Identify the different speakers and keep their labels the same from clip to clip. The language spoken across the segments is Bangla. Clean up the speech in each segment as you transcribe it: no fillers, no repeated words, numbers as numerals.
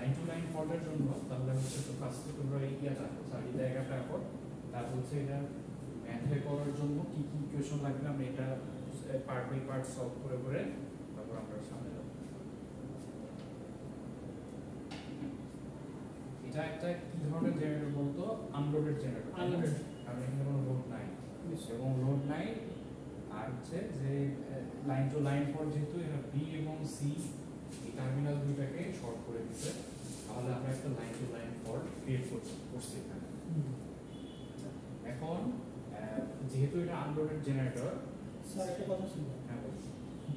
Speaker 1: লাইন টু লাইন ফল্টের জন্য তাহলে হচ্ছে তো ফার্স্টে তোমরা এই রাখো এই জায়গাটা রাখো, তারপর হচ্ছে এটা ম্যাথে করার জন্য কি কি ইকুয়েশন লাগবে আমরা এটা পার্ট বাই পার্ট সলভ করে করে তারপর আমরা সামনে যাব। এটা একটা কি ধরনের জেনারেটর বলতো? Unloaded generator.
Speaker 2: আনলোডেড,
Speaker 1: কারণ এখানে কোনো লোড নাই এবং লোড নাই। আর হচ্ছে যে লাইন টু লাইন ফল্ট যেহেতু এরা বি এবং সি এই টার্মিনাল দুইটাকে শর্ট করে দিচ্ছে, তাহলে আমরা একটা line to line fault create করছি এখানে। এখন যেহেতু এটা আনলোডেড জেনারেটর,
Speaker 2: স্যার একটা কথা শুনুন।
Speaker 1: হ্যাঁ বলুন।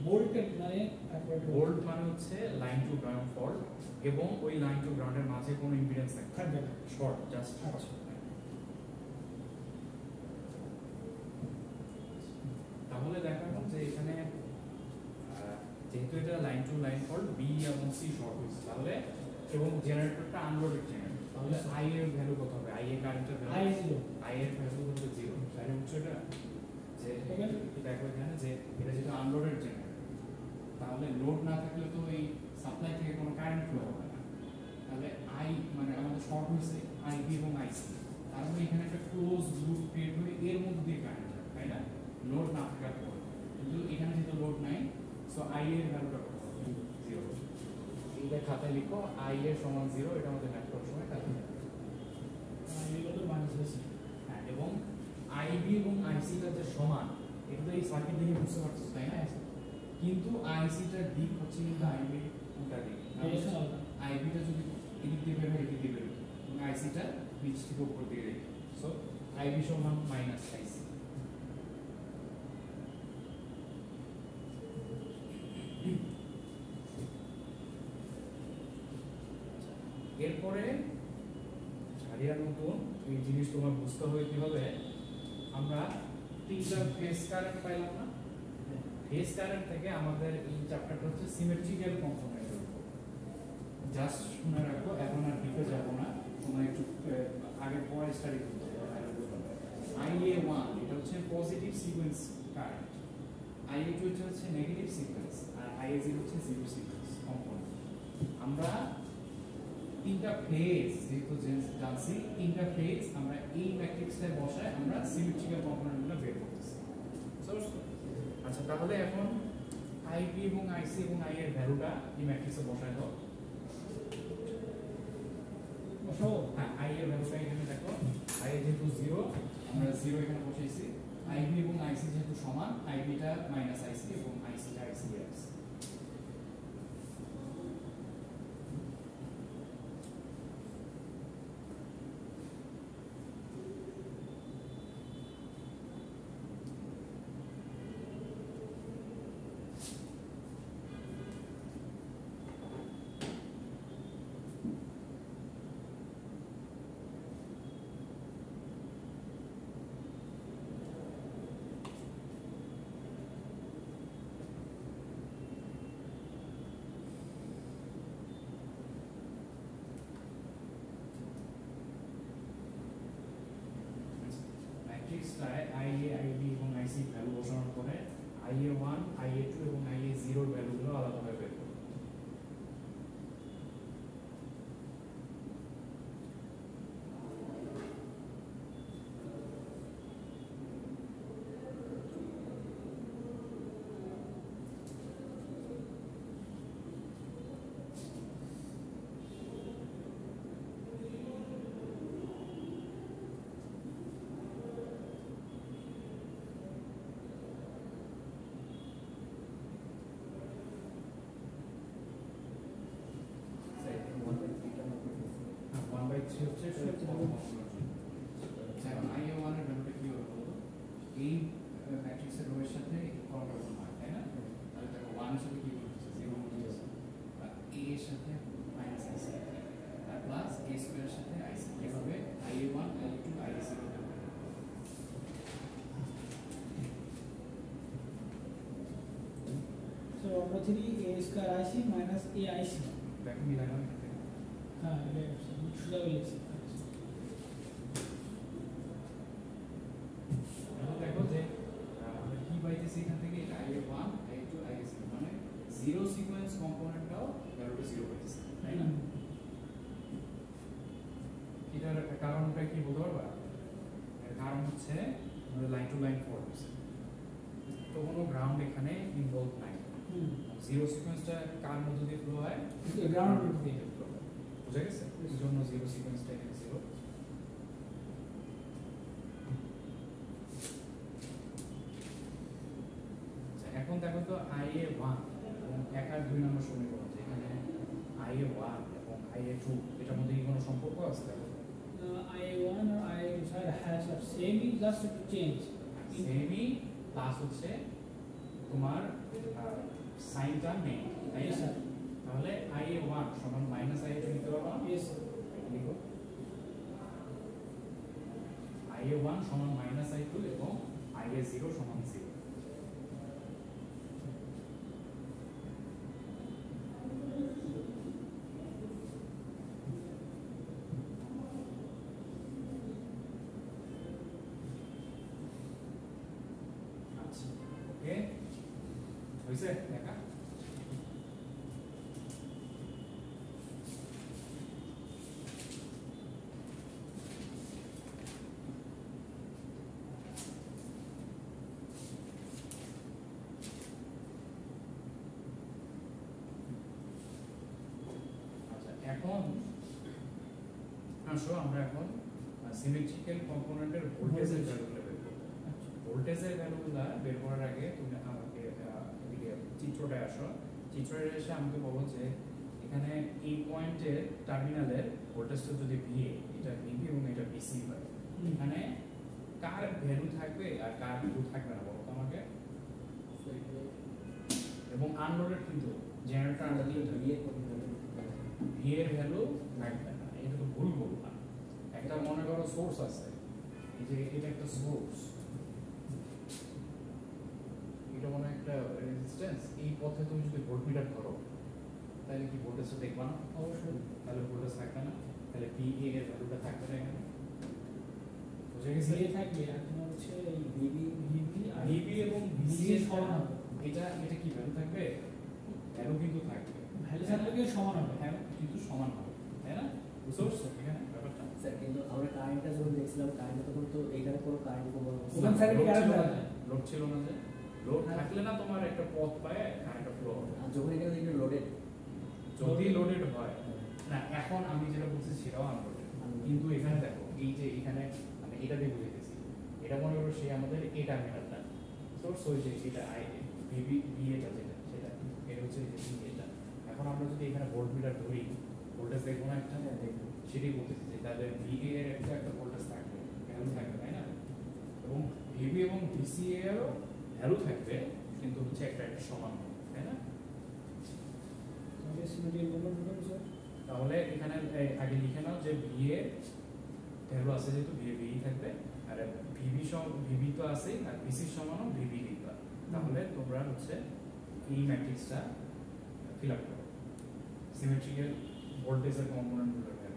Speaker 2: ভোল্টেজ মানে
Speaker 1: ভোল্ট মানে হচ্ছে লাইন টু গ্রাউন্ড ফল্ট এবং ওই লাইন টু গ্রাউন্ডের মাঝে কোনো ইম্পিডেন্স
Speaker 2: থাকবে না,
Speaker 1: শর্ট জাস্ট। তাহলে দেখা গেল যে এখানে যেহেতু এটা line to line fault B এবং সি শর্ট হয়েছে, তাহলে এবং জেনারেটরটা আনলোডেড জেনারেটর, তাহলে আই এর ভ্যালু কত হবে? আই এর কারেন্টের ভ্যালু আই এর ভ্যালু হবে 0। তাহলে হচ্ছে এটা যে দেখো এখানে যে এটা যেহেতু আনলোডেড জেনারেটর, তাহলে লোড না থাকলে তো এই সাপ্লাই থেকে কোনো কারেন্ট ফ্লো হবে না। তাহলে আই মানে আমাদের শর্ট হয়েছে আইবি এবং আইসি, তার মানে এখানে একটা ক্লোজ লুপ ক্রিয়েট হয়ে এর মধ্যে দিয়ে কারেন্ট যাবে, তাই না? লোড না থাকার পর। কিন্তু এখানে যেহেতু লোড নাই, সো আই এর ভ্যালুটা কত হবে? 0। এইটা খাতায় লিখো, আই এর সমান 0, এটা আমাদের ম্যাথ করার সময় কাজে লাগবে। হ্যাঁ, এবং আইবি এবং আইসিটা যে সমান, এটা তো এই সার্কিট দেখে বুঝতে পারছো, তাই না? কিন্তু আইসিটার দিক হচ্ছে কিন্তু আইবির উল্টা দিক। আইবিটা যদি এদিক দিয়ে বের হয় এদিক দিয়ে বের হয়, এবং আইসিটা নিচ থেকে উপর দিকে রেখে, সো আইবি সমান মাইনাস আইসি। এরপরে ছাড়িয়ার মতন এই জিনিস তোমার বুঝতে হবে কি হবে, আমরা তিনটা ফেজ কারেন্ট পাইলাম না? ফেজ কারেন্ট থেকে আমাদের এই চ্যাপ্টারটা হচ্ছে সিমেট্রিক্যাল কম্পোনেন্টের উপর। জাস্ট শুনে রাখো, এখন আর ডিপে যাব না, তোমরা একটু আগে পরে স্টাডি করতে হবে। IA1 এটা হচ্ছে পজিটিভ সিকোয়েন্স কারেন্ট, IA2 এটা হচ্ছে নেগেটিভ সিকোয়েন্স, আর IA0 হচ্ছে জিরো সিকোয়েন্স কম্পোনেন্ট। আমরা তিনটা ফেজ যেহেতু জানছি, তিনটা ফেজ আমরা এই ম্যাট্রিক্সটায় বসায় আমরা সিমেট্রিক্যাল কম্পোনেন্টগুলো বের করতেছি। আচ্ছা, তাহলে এখন আইপি এবং আইসি এবং আই এর ভ্যালুটা এই ম্যাট্রিক্সে বসায় দাও। বসাও। হ্যাঁ, আই এর ভ্যালুটা এখানে দেখো, আই যেহেতু 0, আমরা 0 এখানে বসাইছি। আইবি এবং আইসি যেহেতু সমান, আইবিটা মাইনাস আইসি এবং আইসিটা আইসি আছে। ম্যাট্রিক্সটায় IA, IB এবং IC ভ্যালু বসানোর পরে IA1, IA2 এবং IA0 এর ভ্যালুগুলো আলাদাভাবে বের করব। IA1 এর ভ্যালুটা কি হবে বলতো? এই ম্যাট্রিক্সের রোয়ের সাথে কম্পারিজন হয়, তাই না? তাহলে দেখো 1 এর সাথে কি করতেছে? 0 করতেছে। আর a এর সাথে মাইনাস IC আর প্লাস a স্কয়ার এর সাথে IC, এভাবে IA1, IA2, IA0
Speaker 2: So আমরা ধরি a square IC minus a IC,
Speaker 1: দেখো মিলানো।
Speaker 2: হ্যাঁ এটা সুদা বলেছি।
Speaker 1: দেখো যে আমরা কি পাইতেছি এখান থেকে, IA1, IA2, IA0 মানে জিরো সিকোয়েন্স কম্পোনেন্টটাও ভ্যালুটা 0 পাইতেছি, তাই না? এটার কারণটা কি বলতে পারবা? এর কারণ হচ্ছে আমাদের লাইন টু লাইন ফল্ট হচ্ছে, তো কোনো গ্রাউন্ড এখানে ইনভলভ নাই। জিরো সিকোয়েন্সটা কার মধ্যে দিয়ে ফ্লো হয়?
Speaker 2: গ্রাউন্ড
Speaker 1: দিয়ে ফ্লো হয়, বুঝা গেছে? এই জন্য জিরো সিকোয়েন্সটা এখানে জিরো। এখন দেখো তো IA1 এবং 1 আর 2 নম্বর সমীকরণ, যেখানে IA1 এবং IA2 এটার মধ্যে কি কোনো সম্পর্ক আছে? দেখো
Speaker 2: IA1 और IA2 স্যার হ্যাঁ স্যার সেমই, জাস্ট একটু চেঞ্জ।
Speaker 1: সেমি প্লাস হচ্ছে তোমার সাইনটা নেই, তাই না?
Speaker 2: স্যার
Speaker 1: তাহলে IA1 সমান মাইনাস IA2 লিখতে পারবো না?
Speaker 2: ইয়েস
Speaker 1: লিখো IA1 সমান মাইনাস I2 এবং IA0 সমান 0। আচ্ছা ওকে হইছে দেখা। আচ্ছা এখন আসো আমরা এখন সিমেট্রিক্যাল কম্পোনেন্টের ভোল্টেজের ভ্যালুগুলো বের করব। ভোল্টেজের ভ্যালুগুলো বের করার আগে তুমি আমাকে এদিকে চিত্রটায় আসো। চিত্রটায় এসে আমাকে বলো যে এখানে এই পয়েন্টের টার্মিনালের ভোল্টেজটা যদি VA, এটা VB এবং এটা BC হয়, এখানে কার ভ্যালু থাকবে আর কার ভ্যালু থাকবে না বলো তো আমাকে? এবং আনলোডেড কিন্তু জেনারেটর আনলোডেড VA এর ভ্যালু থাকবে না, এটা তো ভুল বললাম। একটা মনে করো সোর্স আছে, এই যে এটা একটা সোর্স, এটা মনে একটা রেজিস্ট্যান্স, এই পথে তুমি যদি ভোল্টমিটার ধরো তাহলে কি ভোল্টেজটা দেখবা না?
Speaker 2: অবশ্যই
Speaker 1: তাহলে ভোল্টেজ থাকবে না, তাহলে VA এর ভ্যালুটা থাকবে না এখানে, বুঝে গেছে?
Speaker 2: VA থাকবে আর তোমার হচ্ছে এই VB আর
Speaker 1: VB এবং BC এর
Speaker 2: সমান হবে।
Speaker 1: এটা এটা কি ভ্যালু থাকবে? ভ্যালু কিন্তু থাকবে,
Speaker 2: ভ্যালু থাকলে কি সমান হবে?
Speaker 1: হ্যাঁ কিন্তু সমান হবে, তাই না? বুঝতে পারছো এখানে ব্যাপারটা?
Speaker 3: স্যার কিন্তু আমরা কারেন্টটা যখন দেখছিলাম কারেন্ট তখন তো এইখানে কোনো কারেন্ট কোনো
Speaker 2: ওখান থেকে
Speaker 1: লোড
Speaker 2: কারেন্ট
Speaker 1: ছিল না,
Speaker 2: যায়।
Speaker 1: লোড ছিল না, যে লোড থাকলে না তোমার একটা পথ পায় কারেন্টটা ফ্লো হবে।
Speaker 3: আর যখন এখানে দেখি লোডেড
Speaker 1: যদি লোডেড হয় না, এখন আমি যেটা বলছি সেটাও আনলোডেড, কিন্তু এখানে দেখো এই যে এখানে আমি এটা দিয়ে বুঝাইতেছি, এটা মনে করো সে আমাদের এই টার্মিনালটা সোর্স হয়েছে, সেটা VB এটা যেটা সেটা এটা হচ্ছে এই যে এটা। এখন আমরা যদি এখানে ভোল্টমিটার ধরি, ভোল্টেজ দেখবো না একটা?
Speaker 3: দেখবো
Speaker 1: সেটাই বলতেছি যে তাদের VA এর একটা ভোল্টেজ থাকবে, ভ্যালু থাকবে, তাই না? এবং VB এবং BC এরও ভ্যালু থাকবে, কিন্তু হচ্ছে একটা একটা সমান হবে, তাই না?
Speaker 2: তাহলে সিমেট্রিক্যাল কম্পোনেন্ট স্যার
Speaker 1: তাহলে এখানে আগে লিখে নাও যে VA ভ্যালু আছে, যেহেতু VB থাকবে, আর VB তো আছে, আর BC সমানও VB লিখবা। তাহলে তোমরা হচ্ছে এই ম্যাট্রিক্সটা ফিল আপ করো, সিমেট্রিক্যাল ভোল্টেজের কম্পোনেন্টগুলোর ভ্যালু।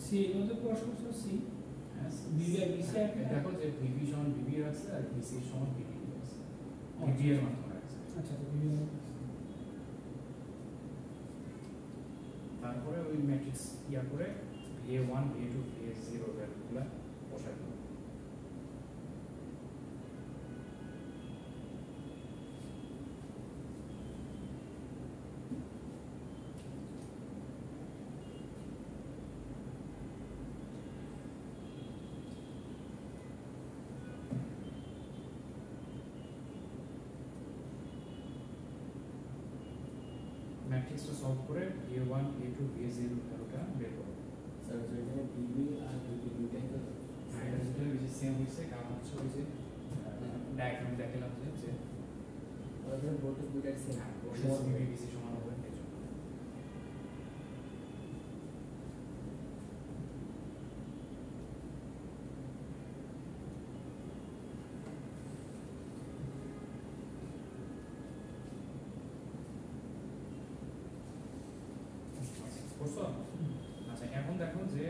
Speaker 2: সি এর মধ্যে প্রশ্ন স্যার সি VB আর BC আর
Speaker 1: দেখো যে VB সমান VB রাখছে আর BC সমান VB রাখছে, VB এর মাধ্যমে রাখছে।
Speaker 2: আচ্ছা তো VB
Speaker 1: তারপরে ওই ম্যাট্রিক্স ইয়া করে VA1 VA2 VA0 ভ্যালুগুলো বসাই দিও। ম্যাট্রিক্সটা সলভ করে VA1 VA2 VA0 ভ্যালুটা বের করো।
Speaker 3: স্যার এখানে বিবি আর বিবি দুইটাই তো
Speaker 1: হ্যাঁ এটা যেটা বেশি সেম হয়েছে কারণ হচ্ছে ওই যে ডায়াগ্রাম দেখালাম যে
Speaker 3: আমাদের ভোল্টেজ দুইটাই সেম
Speaker 1: হ্যাঁ ভোল্টেজ বিবিসি সমান হবে এই জন্য। করছো? আচ্ছা এখন দেখো যে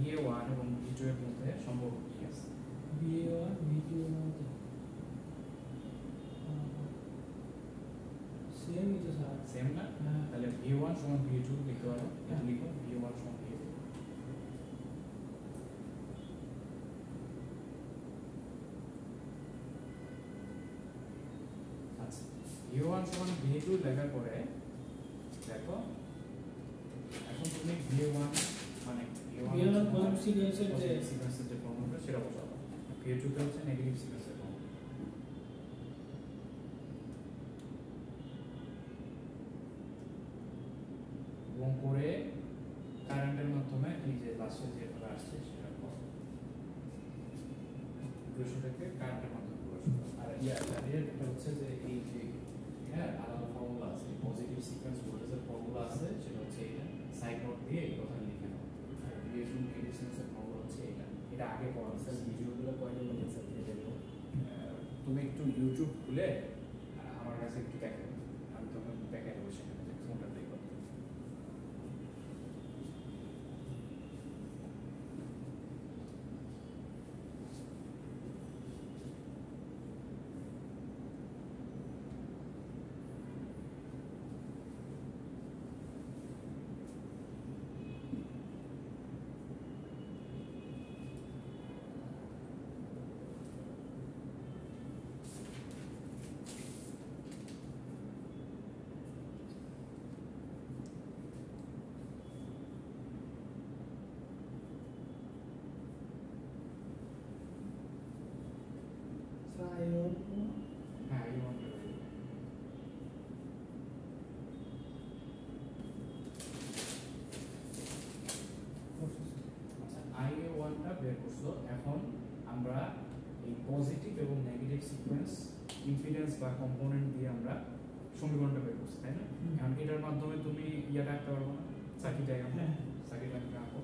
Speaker 1: VA1 এবং V2 এর মধ্যে সম্পর্ক কি আছে?
Speaker 2: VA1 V2 এর মধ্যে সেমই তো স্যার।
Speaker 1: সেম না?
Speaker 2: হ্যাঁ।
Speaker 1: তাহলে V1 সমান V2 লিখতে পারো। এটা লিখো V1 সমান V2। আচ্ছা V1 সমান V2 লেখার পরে দেখো এখন তুমি V1 মানে
Speaker 2: VA1 পজিটিভ সিকোয়েন্সের যে
Speaker 1: সিকোয়েন্সের যে ফর্মুলা সেটা বসাবো। V2 তে হচ্ছে নেগেটিভ সিকোয়েন্সের ফর্মুলা। এবং করে কারেন্টের মাধ্যমে এই যে লাস্টে যেভাবে আসছে সেটা ইকুয়েশনটাকে কারেন্টের মাধ্যমে প্রকাশ করো। আর এটা হচ্ছে যে এই যে হ্যাঁ আলাদা ফর্মুলা আছে পজিটিভ সিকোয়েন্স ভোল্টেজের ফর্মুলা আছে সেটা হচ্ছে এটা সাইড নোট দিয়ে এই কথা লিখে নাও। আর রিলেশন নেগেটিভ সিকোয়েন্সের ফর্মুলা হচ্ছে এটা। এটা আগে পড়া আছে।
Speaker 3: স্যার ভিডিওগুলো কয়টা মধ্যে স্যার দিয়ে দেবো?
Speaker 1: তুমি একটু ইউটিউব খুলে আমার কাছে একটু দেখো, আমি তোমাকে দেখাই দেবো সেখানে যে কোনটা দিয়ে করতে হবে। হ্যাঁ এই ওয়ানটা আচ্ছা IA1টা বের করছো। এখন আমরা এই পজিটিভ এবং নেগেটিভ সিকোয়েন্স ইম্পিডেন্স বা কম্পোনেন্ট দিয়ে আমরা সমীকরণটা বের করছি তাই না? এখন এটার মাধ্যমে তুমি ইয়াটা আঁকতে পারবো না সার্কিট ডায়াগ্রাম।
Speaker 2: হ্যাঁ।
Speaker 1: সার্কিট ডায়াগ্রাম আঁকো।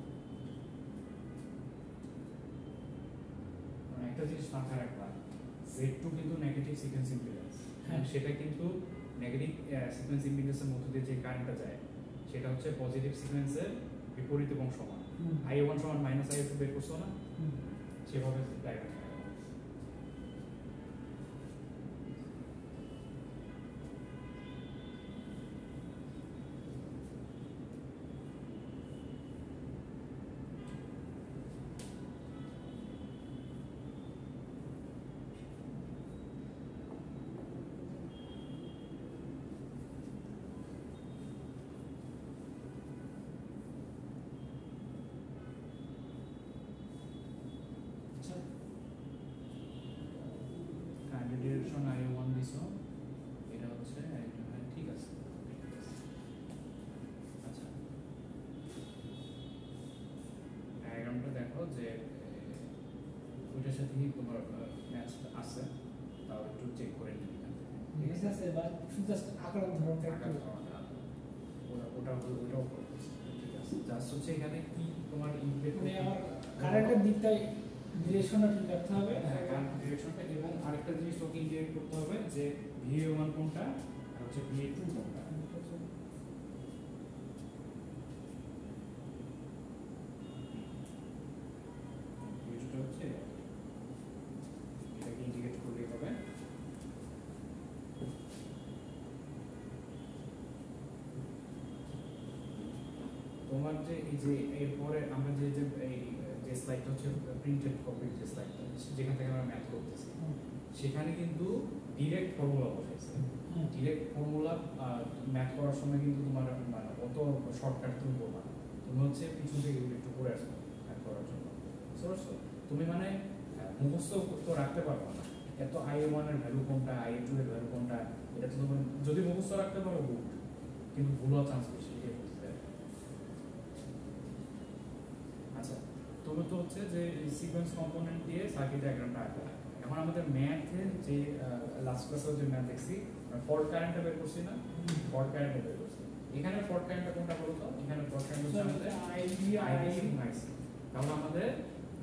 Speaker 1: মানে একটা জিনিস মাথায় রাখবা Z2 কিন্তু নেগেটিভ সিকোয়েন্স ইম্পিডেন্স।
Speaker 2: হ্যাঁ।
Speaker 1: সেটা কিন্তু নেগেটিভ সিকোয়েন্স ইম্পিডেন্সের মধ্য দিয়ে যে কারেন্টটা যায় সেটা হচ্ছে পজিটিভ সিকোয়েন্সের বিপরীত এবং সমান। IA1 সমান -IA2 বের করছো না? সেভাবে ডায়াগ্রাম ডিরেকশন IA1 দিছো, এটা হচ্ছে ঠিক আছে। আচ্ছা ডায়াগ্রামটা দেখো যে ওইটার সাথে কি তোমার ম্যাচ আছে তাও একটু চেক করে নিই।
Speaker 2: ঠিক আছে বা শুধু জাস্ট আকার ধরনটা একটু
Speaker 1: ওটাও করতেছে ঠিক আছে। জাস্ট হচ্ছে এখানে কি তোমার ইনপুট
Speaker 2: মানে আমার কারেন্টের দিকটাই ডিরেকশনটা ঠিক রাখতে হবে।
Speaker 1: হ্যাঁ কারেন্ট ডিরেকশনটা এবং আরেকটা জিনিস তোকে ইন্ডিকেট করতে হবে যে VA1 কোনটা আর হচ্ছে VA2 কোনটা। VA2টা হচ্ছে এটাকে ইন্ডিকেট করলেই হবে। তোমার যে এই যে এরপরে আমরা যে যে এই যে স্লাইডটা হচ্ছে প্রিন্টেড কপির যে স্লাইডটা যেখান থেকে আমরা ম্যাথ করতেছি সেখানে কিন্তু ডিরেক্ট ফর্মুলা বসাইছে। ডিরেক্ট ফর্মুলা ম্যাথ করার সময় কিন্তু তোমার মানে অত শর্টকাট তুমি করবা না। তুমি হচ্ছে পিছন থেকে একটু করে আসবে ম্যাথ করার জন্য। বুঝতে পারছো? তুমি মানে মুখস্থ তো রাখতে পারবে না এত IA1 এর ভ্যালু কোনটা IA2 এর ভ্যালু কোনটা, এটা তো তুমি যদি মুখস্থ রাখতে পারো গুড, কিন্তু ভুল হওয়ার চান্স বেশি। তুমি তো হচ্ছে যে সিকোয়েন্স কম্পোনেন্ট দিয়ে সার্কিট ডায়াগ্রামটা আঁকো। এখন আমাদের ম্যাথে যে লাস্ট ক্লাসে যে ম্যাথ দেখছি ফল্ট কারেন্টটা বের করছি না, ফল্ট কারেন্টটা বের করছি। এখানে ফল্ট কারেন্টটা কোনটা বলো তো? এখানে ফল্ট কারেন্ট হচ্ছে আমাদের
Speaker 2: আইবি
Speaker 1: আইবি এবং আইসি। তাহলে আমাদের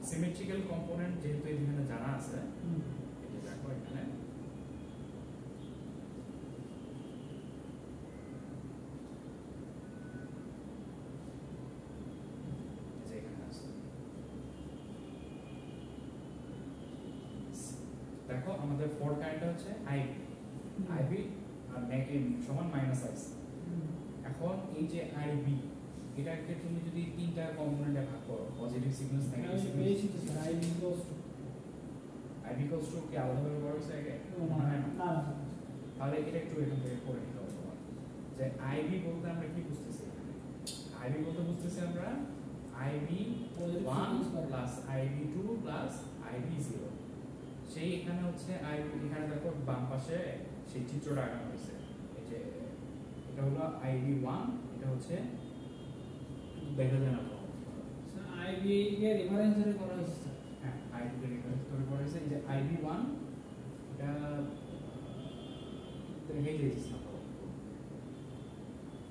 Speaker 1: সিমেট্রিক্যাল কম্পোনেন্ট যেহেতু এখানে জানা আছে, এই যে দেখো এখানে দেখো আমাদের ফল্ট কারেন্টটা হচ্ছে আইবি, আইবি আর সমান মাইনাস আইসি। এখন এই যে আইবি এটাকে তুমি যদি তিনটা কম্পোনেন্টে ভাগ করো, positive sequence negative sequence, IB equals to কি আলাদাভাবে বলা হয়েছে আগে?
Speaker 2: না
Speaker 1: তাহলে এটা একটু এখান থেকে করে নিতে হবে তোমার, যে আইবি বলতে আমরা কি বুঝতেছি? আইবি বলতে বুঝতেছি আমরা IB 1 plus IB 2 plus IB 0। সেই এখানে হচ্ছে আইবি, এখানে দেখো বাম পাশে সেই চিত্রটা আঁকানো হয়েছে। এই যে এটা হলো আইবি 1, এটা হচ্ছে দেখা যায় না তো
Speaker 2: আইবি এর রেফারেন্স ধরে করা হয়েছে।
Speaker 1: হ্যাঁ, আইবি এর রেফারেন্স ধরে করা হয়েছে। এই যে আইবি 1 এটা দেখে দিয়েছি না।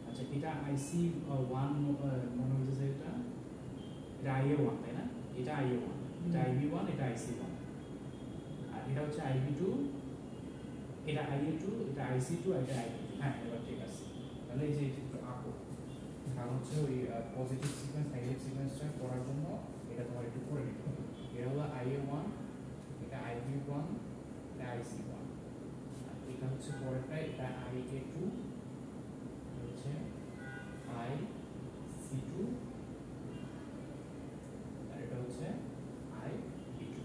Speaker 1: আচ্ছা, এটা আইসি 1 মনে হচ্ছে এটা আইএ 1, তাই না? এটা আইএ 1, এটা আইবি 1, এটা আইসি 1, আর এটা হচ্ছে আইবি 2, এটা আইএ 2, এটা আইসি 2, এটা আইবি 2। হ্যাঁ, এবার ঠিক আছে। তাহলে এই যে চিত্র আঁকো, কারণ হচ্ছে ওই পজিটিভ সিকোয়েন্স নেগেটিভ সিকোয়েন্সটা করার জন্য এটা তোমার একটু করে নিতে হবে। এটা হলো আইএ 1, এটা আইবি 1, এটা আইসি 1, আর এটা হচ্ছে পরেরটা, এটা আইএ 2, হচ্ছে আইসি 2, আর এটা হচ্ছে আইবি 2।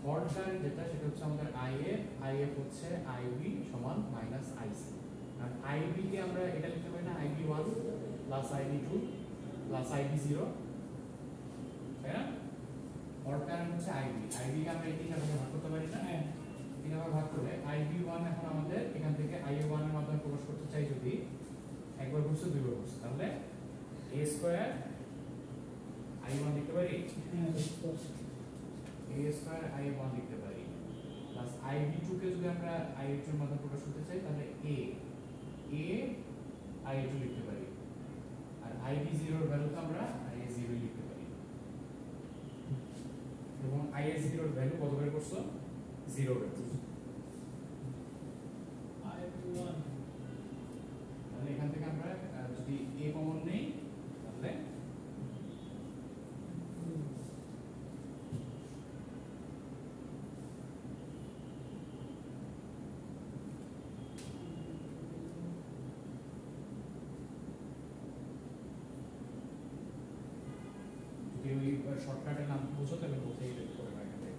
Speaker 1: ফল্ট কারেন্ট যেটা সেটা হচ্ছে আমাদের আইএফ, আইএফ হচ্ছে আইবি সমান মাইনাস আইসি। আর আইবি কে আমরা এটা লিখতে পারি না IB 1 plus IB 2 plus IB 0, তাই না? ফল্ট কারেন্ট হচ্ছে আইবি, আইবি কে আমরা এই তিনটা ভাগে ভাগ করতে পারি না।
Speaker 2: হ্যাঁ,
Speaker 1: তিনটা ভাগে ভাগ করে আইবি 1 এখন আমাদের এখান থেকে আইএ 1 এর মাধ্যমে প্রকাশ করতে চাই, যদি একবার ঘুরছে দুইবার ঘুরছে, তাহলে a স্কয়ার i1 লিখতে পারি, a স্কয়ার i1 লিখতে পারি, প্লাস ib2 কে যদি আমরা i2 এর মাধ্যমে প্রকাশ করতে চাই তাহলে a i2 লিখতে পারি, আর ib0 এর ভ্যালু তো আমরা i0 লিখতে পারি। এবং i0 এর ভ্যালু কত বের করছো? 0 বের করছো।
Speaker 2: আইবি 1
Speaker 1: তাহলে এখান থেকে আমরা যদি a কমন নেই তাহলে যদি ওই শর্টকাটের নাম বুঝো তাহলে বলতেই করে রাখা যায়।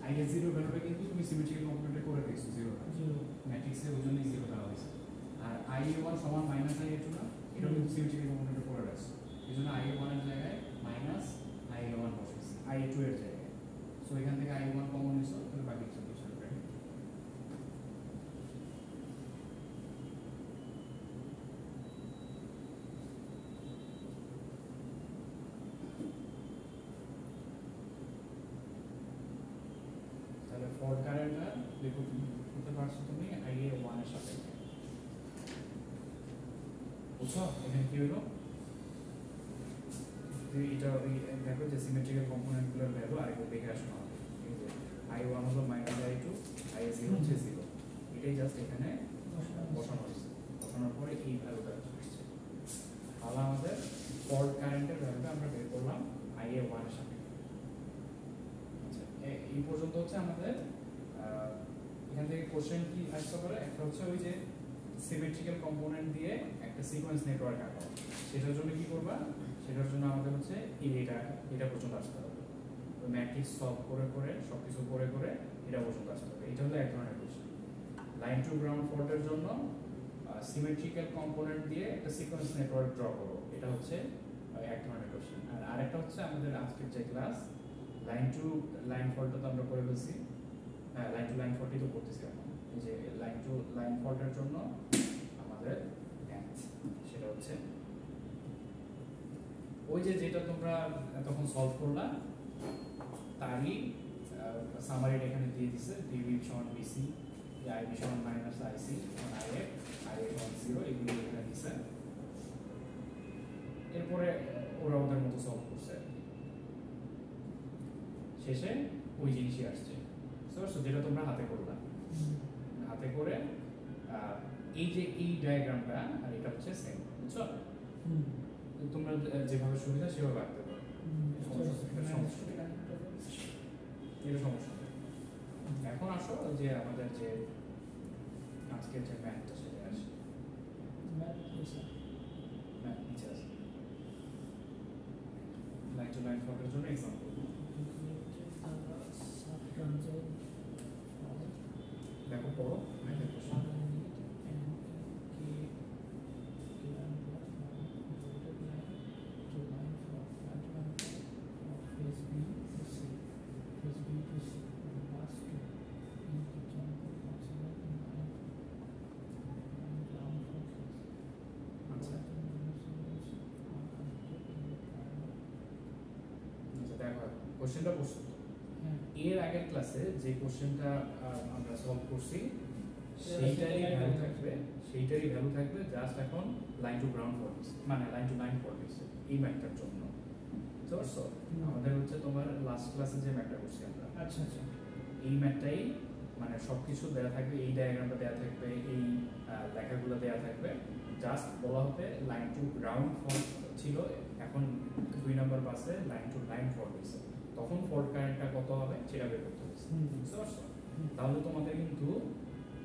Speaker 1: আইএ 0 ভ্যালুটা কিন্তু তুমি সিমেট্রিক্যাল কম্পোনেন্টে করে দেখছো 0 ম্যাট্রিক্সে, ওই জন্যই 0 দেওয়া হয়েছে। আর আইএ1 সমান মাইনাস আইএ2 না, এটাও কিন্তু সিমেট্রিক্যাল কম্পোনেন্টে করে রাখছো, এই জন্য আইএ1 এর জায়গায় মাইনাস আইএ1 বসেছে আইএ2 এর জায়গায়। সো এখান থেকে আইএ1 কমন নিছো, তাহলে বাকি কিছু কিছু হবে। তাহলে ফল্ট কারেন্টটা দেখো করতে পারছো তুমি আইএ1 এর সাপেক্ষে। বুঝছো এখানে কি হলো? এটা ওই দেখো যে সিমেট্রিক্যাল কম্পোনেন্টগুলোর ভ্যালু আরেকবার দেখে আসনো হবে। এই যে i1 হলো মাইনাস i2, i0 হচ্ছে 0, এটাই জাস্ট এখানে বসানো হয়েছে। বসানোর পরে এই ভ্যালুটা আসছে। তাহলে আমাদের ফল্ট কারেন্টের ভ্যালুটা আমরা বের করলাম ia1 এর সাপেক্ষে। আচ্ছা, এই পর্যন্ত হচ্ছে আমাদের এখান থেকে কোশ্চেন কি আসতে পারে? একটা হচ্ছে ওই যে সিমেট্রিক্যাল কম্পোনেন্ট দিয়ে একটা সিকোয়েন্স নেটওয়ার্ক আঁকা, সেটার জন্য কি করবা? সেটার জন্য আমাদের হচ্ছে এটা পর্যন্ত আসতে হবে, ম্যাট্রিক্স সলভ করে করে সবকিছু করে করে এটা পর্যন্ত আসতে হবে। এটা হলো এক ধরনের কোশ্চেন। লাইন টু গ্রাউন্ড ফল্টের জন্য সিমেট্রিক্যাল কম্পোনেন্ট দিয়ে একটা সিকোয়েন্স নেটওয়ার্ক ড্র করো। এটা হচ্ছে এক ধরনের কোশ্চেন। আর আরেকটা হচ্ছে আমাদের আজকের যে ক্লাস লাইন টু লাইন ফল্টটা তো আমরা করে ফেলছি। হ্যাঁ, লাইন টু লাইন ফল্টই তো করতেছি এখন। এই যে লাইন টু লাইন ফল্টের জন্য আমাদের ম্যাথ সেটা হচ্ছে ওই যে যেটা তোমরা তখন সলভ করলা তারই সামারিটা এখানে দিয়ে দিছে। ডিবি সমান বিসি, আইবি সমান মাইনাস আইসি, আইএফ, আইএফ সমান 0, এগুলো এখানে দিছে। এরপরে ওরা ওদের মতো সলভ করছে। শেষে ওই জিনিসই আসছে, যেটা তোমরা হাতে করলা। হাতে করে এই যে এই ডায়াগ্রামটা আর এটা হচ্ছে সেম, বুঝছো? তোমরা যেভাবে সুবিধা সেভাবে রাখতে পারো, এটা সমস্যা নেই। এখন আসো যে আমাদের যে আজকের যে ম্যাথটা সেটা আসে। ম্যাথ নিচে আছে লাইন টু লাইন ফল্টের জন্য এক্সাম্পল। দেখো পড়ো ম্যাথের কোশ্চেন। কোশ্চেনটা বুঝছো তো? এর আগের ক্লাসে যে কোশ্চেনটা আমরা সলভ করছি সেইটারই ভ্যালু থাকবে জাস্ট এখন লাইন টু গ্রাউন্ড ফল্ট মানে লাইন টু লাইন ফল্ট হইছে এই ম্যাথটার জন্য। বুঝতে পারছো? আমাদের হচ্ছে তোমার লাস্ট ক্লাসে যে ম্যাথটা করছি আমরা,
Speaker 2: আচ্ছা আচ্ছা,
Speaker 1: এই ম্যাথটাই মানে সবকিছু দেওয়া থাকবে, এই ডায়াগ্রামটা দেওয়া থাকবে, এই লেখাগুলো দেওয়া থাকবে। জাস্ট বলা হবে লাইন টু গ্রাউন্ড ফল্ট ছিল, এখন 2 নম্বর পাশে লাইন টু লাইন ফল্ট হয়েছে, তখন ফল্ট কারেন্টটা কত হবে সেটা বের করতে হবে। বুঝতে পারছো? তাহলে তোমাদের কিন্তু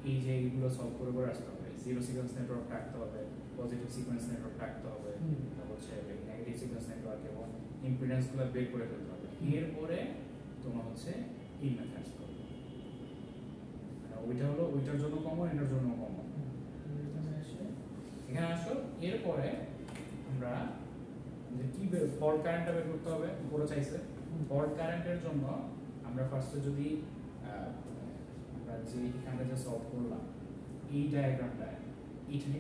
Speaker 1: এই যে এইগুলো সলভ করে করে আসতে হবে। জিরো সিকোয়েন্স নেটওয়ার্ক রাখতে হবে, পজিটিভ সিকোয়েন্স নেটওয়ার্ক রাখতে হবে, তারপর হচ্ছে নেগেটিভ সিকোয়েন্স নেটওয়ার্ক এবং ইম্পিডেন্সগুলো বের করে ফেলতে হবে। এরপরে তোমার হচ্ছে এই ম্যাথড আসতে হবে। ওইটা হলো ওইটার জন্য কমন, এটার জন্য কমন। এখানে আসো, এরপরে আমরা কি ফল্ট কারেন্টটা বের করতে হবে পুরো চাইছে। ফল্ট কারেন্টের জন্য আমরা ফার্স্টে যদি আমরা যে এখানটা যে সলভ করলাম এই ডায়াগ্রামটা,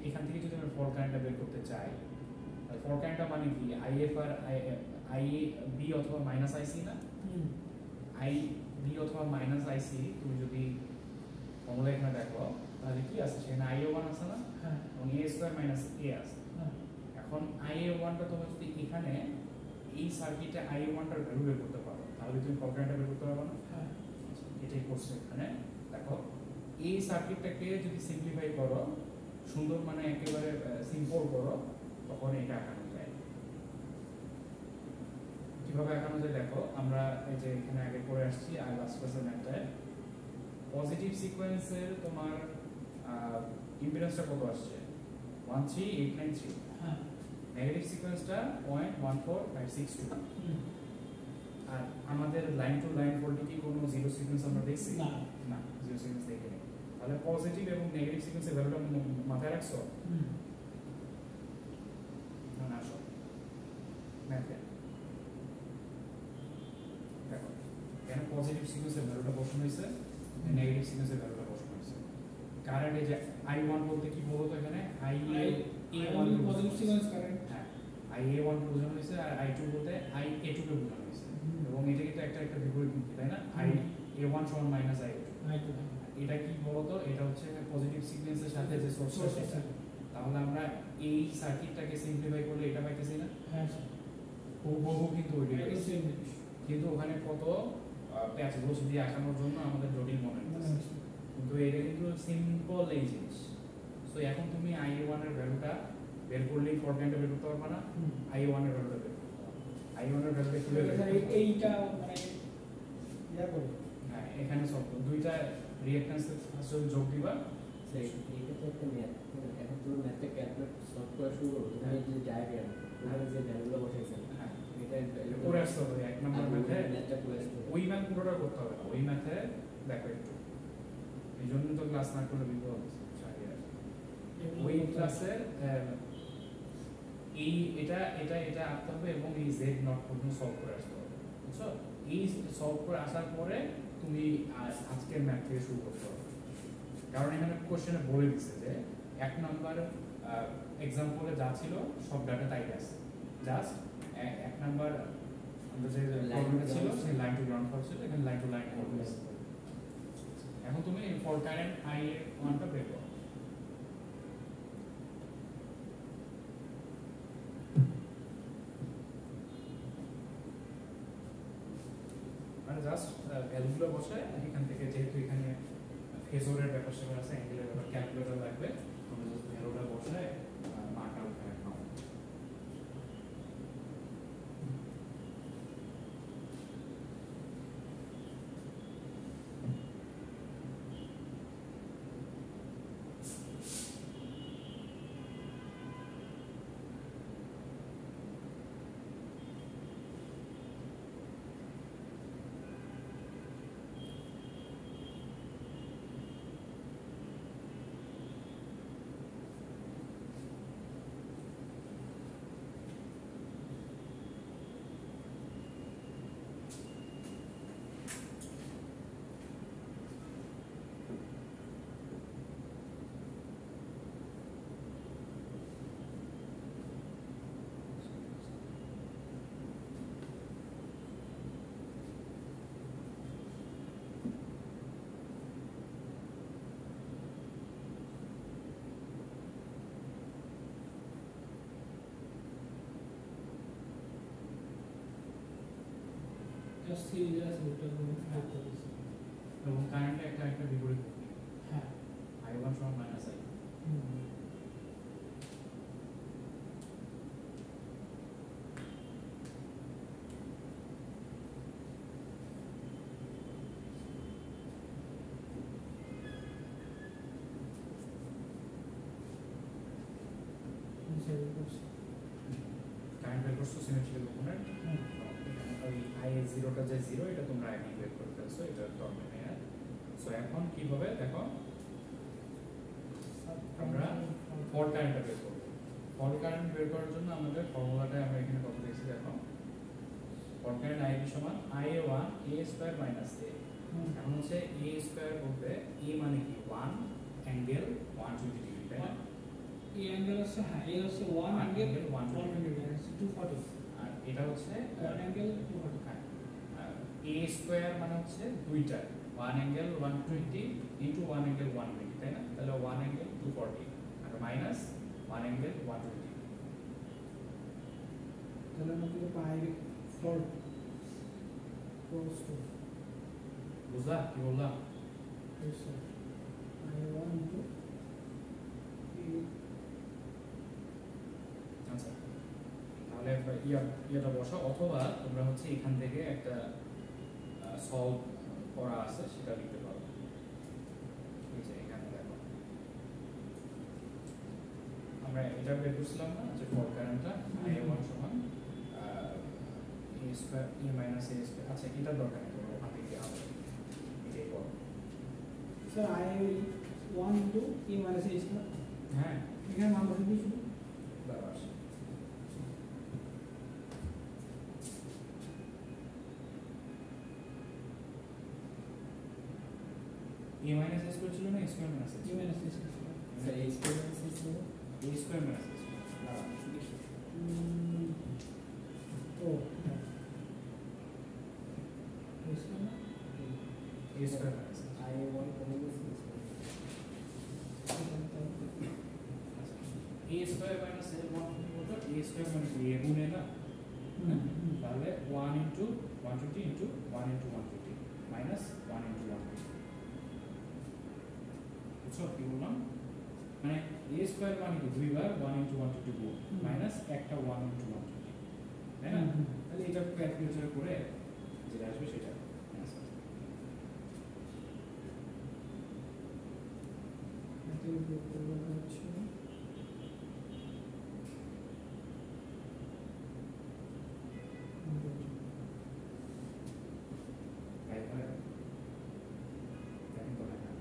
Speaker 1: এখান থেকে যদি আমরা ফল্ট কারেন্টটা বের করতে চাই, ফল্ট কারেন্টটা মানে কি আইএফ আর আইবি অথবা মাইনাস আইসি না? আইবি অথবা মাইনাস আইসি তুমি যদি ফর্মুলা এখানে দেখো তাহলে কি আছে, সেখানে IA1 আছে না, এবং a স্কয়ার মাইনাস a আছে। এখন IA1টা তোমরা যদি এখানে এই সার্কিটে IA1টার ভ্যালু বের করতে পারো তাহলে তুমি ফল্ট কারেন্টটা বের করতে পারবে না? এটাই করছে এখানে। দেখো এই সার্কিটটাকে যদি সিম্পলিফাই করো, সুন্দর মানে একেবারে সিম্পল করো, তখন এটা আঁকানো যায়। কিভাবে আঁকানো যায় দেখো, আমরা এই যে এখানে আগে করে আসছি আর লাস্ট ক্লাসের ম্যাথটায় পজিটিভ সিকোয়েন্সের তোমার ইম্পিডেন্সটা কত আসছে 13893,
Speaker 2: হ্যাঁ,
Speaker 1: নেগেটিভ সিকোয়েন্সটা 0.14562। আর আমাদের লাইন টু লাইন ভোল্টে কি কোনো জিরো সিকোয়েন্স আমরা দেখছি
Speaker 2: না
Speaker 1: না, জিরো সিকোয়েন্স দেখিনি। তাহলে পজিটিভ এবং নেগেটিভ সিকোয়েন্সের ভ্যালুটা মাথায় রাখছো? না আসো ম্যাথে দেখো এখানে পজিটিভ সিকোয়েন্সের ভ্যালুটা বসানো হয়েছে, নেগেটিভ সিকোয়েন্সের ভ্যালুটা বসানো হয়েছে। কারেন্ট এই যে I1 বলতে কি বলতো এখানে IA1
Speaker 2: পজিটিভ সিকোয়েন্স কারেন্ট,
Speaker 1: হ্যাঁ IA1 বোঝানো হয়েছে, আর I2 বলতে IA2 কে বোঝানো হয়েছে। এবং এটা কিন্তু একটা বিপরীত মুখী, তাই না? IA1 সমান মাইনাস IA2। এটা কি বলতো, এটা হচ্ছে পজিটিভ সিকোয়েন্সের সাথে যে সোর্সটা সেটা। তাহলে আমরা এই সার্কিটটাকে সিম্পলিফাই করলে এটা পাইতেছি না?
Speaker 2: হ্যাঁ
Speaker 1: বহু কিন্তু ওইটাই, কিন্তু ওখানে কত প্যাচ দোষ দিয়ে আঁকানোর জন্য আমাদের জটিল মনে হচ্ছে, কিন্তু এটা কিন্তু সিম্পল এই জিনিস। সো এখন তুমি IA1 এর ভ্যালুটা বের করলেই ফল্ট কারেন্টটা বের করতে পারবে না, IA1 এর ভ্যালুটা বের করতে পারবে। IA1 এর ভ্যালুটা খুলে
Speaker 2: এইটা মানে ইয়া করে,
Speaker 1: হ্যাঁ এখানে সব দুইটা রিঅ্যাকট্যান্স আসলে যোগ দিবা।
Speaker 3: এইটা তো একটা ম্যাথ, এখন তুমি ম্যাথটা ক্যালকুলেট সলভ করা শুরু করো, তুমি এই যে ডায়াগ্রাম ওখানে যে ভ্যালুগুলো বসাইছেন
Speaker 1: হ্যাঁ
Speaker 3: এটা
Speaker 1: করে আসতে হবে। এক নম্বর ম্যাথে
Speaker 3: ম্যাথটা করে আসতে হবে।
Speaker 1: ওই ম্যাথ পুরোটা করতে হবে না, ওই ম্যাথে দেখো একটু, এই জন্য তো ক্লাস না করলে বিপদ। ওই ক্লাসের এই এটা এটা এটা আনতে হবে এবং এই জেড নট পর্যন্ত সলভ করে আসতে হবে, বুঝছো? এই সলভ করে আসার পরে তুমি আজকের ম্যাথ থেকে শুরু করতে হবে, কারণ এখানে কোশ্চেনে বলে দিচ্ছে যে 1 নাম্বার এক্সাম্পলে যা ছিল সব ডাটা তাই আছে, জাস্ট 1 নাম্বার আমাদের যে প্রবলেমটা ছিল সেই লাইন টু গ্রাউন্ড ফল্ট ছিল, এখানে লাইন টু লাইন ফল্ট আছে। এখন তুমি ফল্ট কারেন্ট আই এর মানটা বের করো। মানে জাস্ট ভ্যালুগুলো বসায় এখান থেকে, যেহেতু এখানে ফেজরের ব্যাপার সেবার আছে, অ্যাঙ্গেলের ব্যাপার, ক্যালকুলেটর লাগবে, তোমরা জাস্ট ভ্যালুটা বসায় মার্কটা উঠে রাখো।
Speaker 2: জাস্ট সিরিয়াস ওটা করতে হবে।
Speaker 1: এবং কারেন্টটা একটা বিপরীত দিকে।
Speaker 2: হ্যাঁ
Speaker 1: I1 সমান মাইনাস I। কারেন্ট বের করছো সিমেট্রিক্যাল কম্পোনেন্ট, ওই I0 টা যে 0 এটা তোমরা আগে বের করে ফেলছো, এটা টর্মে নেই। সো এখন কি হবে দেখো, আমরা ফল্ট কারেন্টটা বের করব। ফল্ট কারেন্ট বের করার জন্য আমাদের ফর্মুলাটা আমরা এখানে কত দেখছি দেখো, ফল্ট কারেন্ট I সমান IA1 A square minus A। এখন হচ্ছে A স্কয়ার বলতে A মানে কি 1 অ্যাঙ্গেল 120 ডিগ্রি, তাই না?
Speaker 2: এই অ্যাঙ্গেল আছে, হ্যাঁ এই হচ্ছে 1 অ্যাঙ্গেল
Speaker 1: 120
Speaker 2: আছে 240,
Speaker 1: আর এটা হচ্ছে
Speaker 2: 1 অ্যাঙ্গেল 240।
Speaker 1: হ্যাঁ, A স্কয়ার মানে হচ্ছে দুইটা 1 অ্যাঙ্গেল 120 ইনটু 1 অ্যাঙ্গেল 120, তাই না? তাহলে 1 অ্যাঙ্গেল 240 আর মাইনাস 1 অ্যাঙ্গেল 120।
Speaker 2: তাহলে আমাকে পাই ফল্ট ক্লোজ টু
Speaker 1: বুঝলা কি বললাম?
Speaker 2: I1 into
Speaker 1: আচ্ছা, তাহলে ইয়েটা বসা, অথবা তোমরা হচ্ছে এখান থেকে একটা সলভ করা আছে সেটা লিখতে পারো। এই যে এখানে দেখো আমরা এটা বের করছিলাম না যে ফল্ট কারেন্টটা I1 সমান A square A minus A square. আচ্ছা, এটা দরকার নেই, তোমরা ওখান থেকে হবে এটাই করো।
Speaker 2: Sir I1 into A minus A square,
Speaker 1: হ্যাঁ
Speaker 2: এখানে মান বসে দিই শুধু।
Speaker 1: বাবা A মাইনাস A স্কয়ার ছিল না, A square minus
Speaker 2: A minus A square
Speaker 3: sir এই এক্সপেরিমেন্টস ছিল
Speaker 1: A square minus A square.
Speaker 2: ও A স্কয়ার না
Speaker 1: A স্কয়ার মাইনাস
Speaker 3: I1 কমে গেছে
Speaker 1: A স্কয়ার মাইনাস A1 বলতো A স্কয়ার মানে কি A গুণে না, তাহলে 1 into 120 into 1 into 150 minus 1 into 150। বুঝছো কি বললাম? মানে A স্কয়ার মানে কি দুইবার 1 ইনটু 150 গুণ মাইনাস একটা 1 ইনটু 150, তাই না? তাহলে এটা ক্যালকুলেটর করে যেটা আসবে সেটা answer।
Speaker 2: এতে উপর করব হচ্ছে
Speaker 1: একবারে দেখেন তো দেখা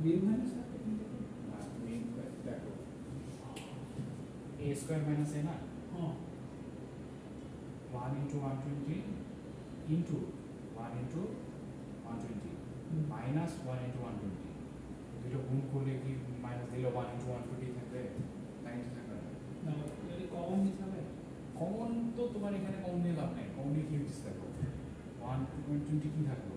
Speaker 2: বি মাইনাস আর
Speaker 1: তুমি দেখো a স্কয়ার মাইনাস a না
Speaker 2: হ্যাঁ
Speaker 1: 1 into 120 into 1 into 120 minus 1 into 120 দুটো গুণ করলে কি মাইনাস দিলে 1 into 120 থাকবে তাই তো থাকবে
Speaker 2: না এর কমন নিতে হবে
Speaker 1: কমন তো তোমার এখানে কমন নিয়ে লাভ নেই কমন নিয়ে কি হচ্ছে দেখো 1 to 120 কি থাকলো